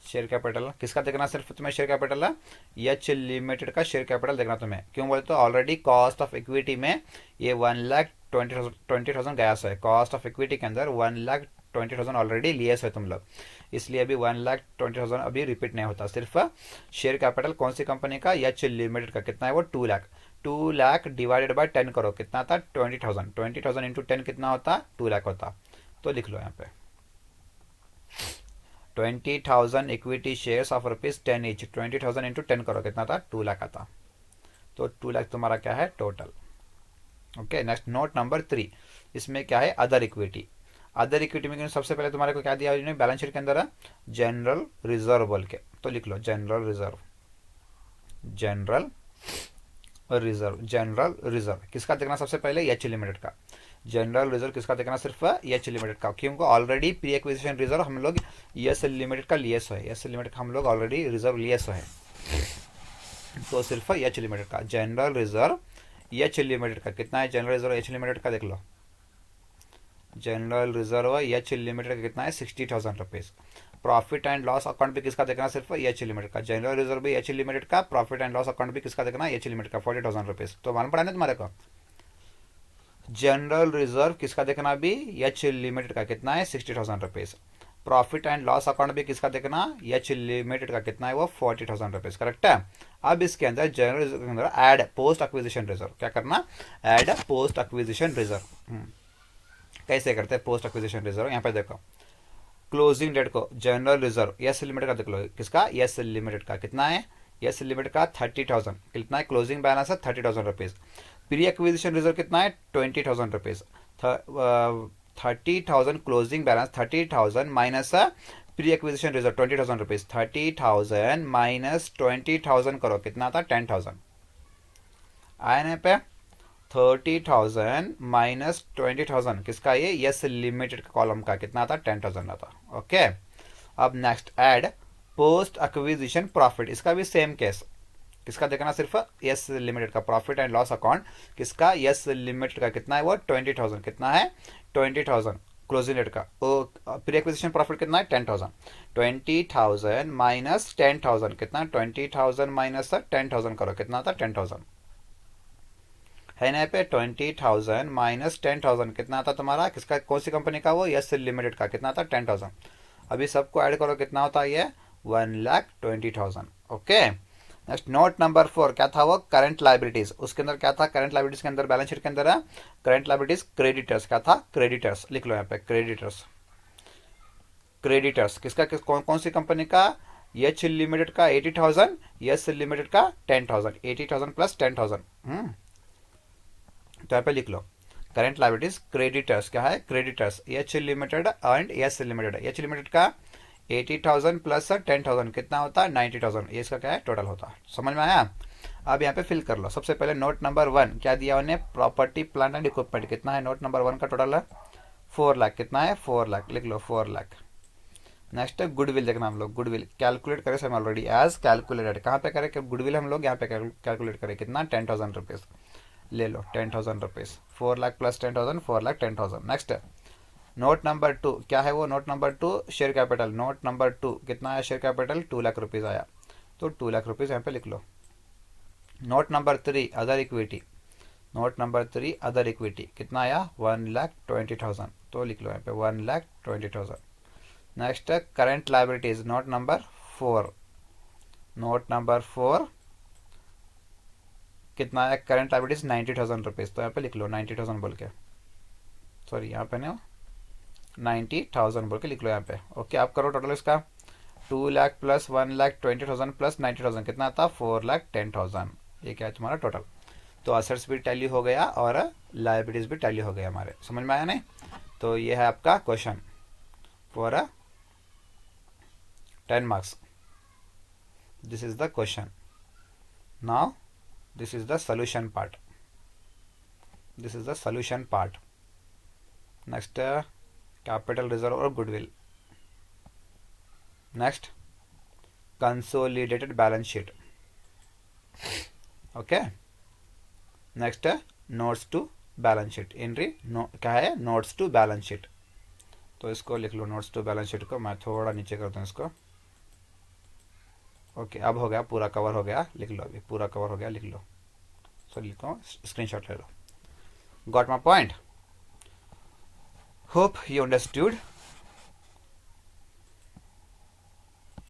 शेयर कैपिटल किसका देखना? सिर्फ तुम्हें शेयर कैपिटल है एच लिमिटेड का शेयर कैपिटल देखना तुम्हें। क्यों बोले तो ऑलरेडी कॉस्ट ऑफ इक्विटी में ये 1,20,000 गया है। कॉस्ट ऑफ इक्विटी के अंदर 1,20,000 ऑलरेडी लिए है तुम लोग, इसलिए अभी 1,20,000 अभी रिपीट नहीं होता। सिर्फ शेयर कैपिटल कौन सी कंपनी का? एच लिमिटेड का। कितना है वो? 2 लाख। 2 लाख डिवाइडेड बाय 10 करो, कितना था? 20,000। 20,000 इंटू 10 कितना होता? 2 लाख होता। तो लिख लो यहाँ पे 20,000 equity shares of ₹10 each. 20,000 into 10 करो, कितना था? 2 लाख आता। तो 2 लाख तुम्हारा क्या है? Total. Okay. Next note number 3, इसमें क्या है? Other equity. अदर इक्विटी में सबसे पहले तुम्हारे को क्या दिया है बैलेंस शीट के अंदर? जनरल रिजर्व बोल के। तो लिख लो general reserve. General reserve. General reserve किसका देखना? सबसे पहले एच लिमिटेड का। जनरल रिजर्व किसका देखना? सिर्फ एच लिमिटेड का। क्योंकि ऑलरेडी प्री एक्विजिशन रिजर्व हम लोग एस लिमिटेड का लिए सो है। एस लिमिटेड का हम लोग ऑलरेडी रिजर्व लिए सो है, तो सिर्फ एच लिमिटेड का। जनरल रिजर्व एच लिमिटेड का कितना है? जनरल रिजर्व एच लिमिटेड का देख लो। जनरल रिजर्व एच लिमिटेड का कितना है? 60,000 rupees. Profit and loss account भी किसका देखना? सिर्फ एच लिमिटेड का। जनरल रिजर्व भी एच लिमिटेड का। प्रॉफिट एंड लॉस अकाउंट भी किसका देखना? एच लिमिटेड का। 40,000 रुपीज। तो मालूम पड़ा ना तुम्हारे को? जनरल रिजर्व किसका देखना? भी एच लिमिटेड का। कितना है? 60,000 rupees. Profit and loss account भी किसका देखना? एच लिमिटेड का। कितना है वो? 40,000 रुपीज। करेक्ट है। अब इसके अंदर जनरल रिजर्व के अंदर एड पोस्ट एक्विजिशन रिजर्व। क्या करना? Add post acquisition reserve. कैसे करते हैं पोस्ट एक्विजिशन रिजर्व? यहाँ पे देखो क्लोजिंग डेट को जनरल रिजर्व एस लिमिटेड का देख लो। किसका? एस लिमिटेड का। कितना है? एस लिमिटेड का 30,000। कितना है? क्लोजिंग बैलेंस है 30,000 रुपीज। प्री एक्विजिशन रिजर्व कितना है? 20,000 rupees. 30,000 closing balance. 30,000 minus pre acquisition reserve 20,000 rupees. 30,000 minus 20,000 करो, कितना था? 10,000 आया ना पे? 30,000 माइनस 20,000 किसका? ये यस लिमिटेड कॉलम का। कितना था? 10,000 आता। ओके। अब next add post acquisition profit. इसका भी सेम केस। किसका देखना? सिर्फ यस लिमिटेड का। प्रॉफिट एंड लॉस अकाउंट किसका? यस लिमिटेड का। कितना है वो? 20,000। कितना है? 20,000 क्लोजिंग डेट का। प्री एक्विजिशन प्रॉफिट कितना है? 10,000। 20,000 माइनस 10,000 कितना? 20,000 माइनस 10,000 करो, कितना था? 10,000 है ना पे? 20,000 माइनस 10,000 कितना था तुम्हारा? किसका? कौन सी कंपनी का? वो यस लिमिटेड का। कितना था? 10,000। अभी सबको ऐड करो, कितना होता है ये? 1,20,000। ओके। नेक्स्ट नोट नंबर 4 क्या था? वो करंट लाइबिलिटीज। उसके अंदर क्या था? करंट लाइबिलिटीज के अंदर बैलेंस शीट के अंदर है करंट लाइबिलिटीज क्रेडिटर्स। क्या था? क्रेडिटर्स। लिख लो यहाँ पे क्रेडिटर्स। क्रेडिटर्स किसका? कौन सी कंपनी का? एच लिमिटेड का 80,000, यस लिमिटेड का 10,000। 80,000 प्लस 10,000। तो यहाँ पे लिख लो करंट लाइबिलिटीज क्रेडिटर्स। क्या है? Creditors H limited and S limited. H limited का 80,000 प्लस 10,000 कितना होता है? 90,000। ये इसका क्या है? टोटल होता है। समझ में आया? अब यहाँ पे फिल कर लो। सबसे पहले नोट नंबर 1 क्या दिया उन्हें? Property plant and equipment. कितना है? नोट नंबर 1 का टोटल है 4 लाख। कितना है? 4 लाख। लिख लो 4 लाख। नेक्स्ट है गुडविल देखना। हम लोग गुडविल कैलकुलेट करें हम ऑलरेडी एज कैलकुलेटेड। कहाँ पे करें गुडविल? हम लोग यहाँ पे कैलकुलेट करें। कितना? 10,000 रुपीज। ले लो 10,000 rupees. 4 lakh plus 10,000 4 lakh 10,000। Next note number 2 क्या है? वो note number 2 share capital. Note number 2 कितना है? शेयर कैपिटल 2 लाख रुपीज आया। तो 2 लाख रुपीज यहाँ पे लिख लो। Note number 3 other equity. Note number 3 other equity कितना आया? 1,20,000। तो लिख लो यहाँ पे 1,20,000। Next current liabilities note number 4। Note number 4 कितना है? Current liabilities 90,000 rupees. तो यहाँ पे लिख लो 90,000 बोल के। सॉरी यहाँ पे नहीं, 90,000 बोल के लिख लो यहाँ पे। ओके। आप करो टोटल इसका 2 लाख प्लस 1,20,000 प्लस 90,000 कितना आता? 4,10,000। ये क्या है तुम्हारा टोटल? तो असेट्स भी टैली हो गया और लायबिलिटीज़ भी टैली हो गया हमारे, समझ में आया नहीं? तो ये है आपका question for 10 marks. This is the question. Now this is the solution part. This is the solution part. Next, capital reserve or goodwill. Next, consolidated balance sheet. Okay. Next, notes to balance sheet. Entry क्या है? Notes to balance sheet. तो इसको लिख लो, notes to balance sheet को मैं थोड़ा नीचे करता हूँ इसको. ओके, अब हो गया, पूरा कवर हो गया, लिख लो, अभी पूरा कवर हो गया, लिख लो. सो लिखो, स्क्रीनशॉट ले लो. Got my point? Hope you understood.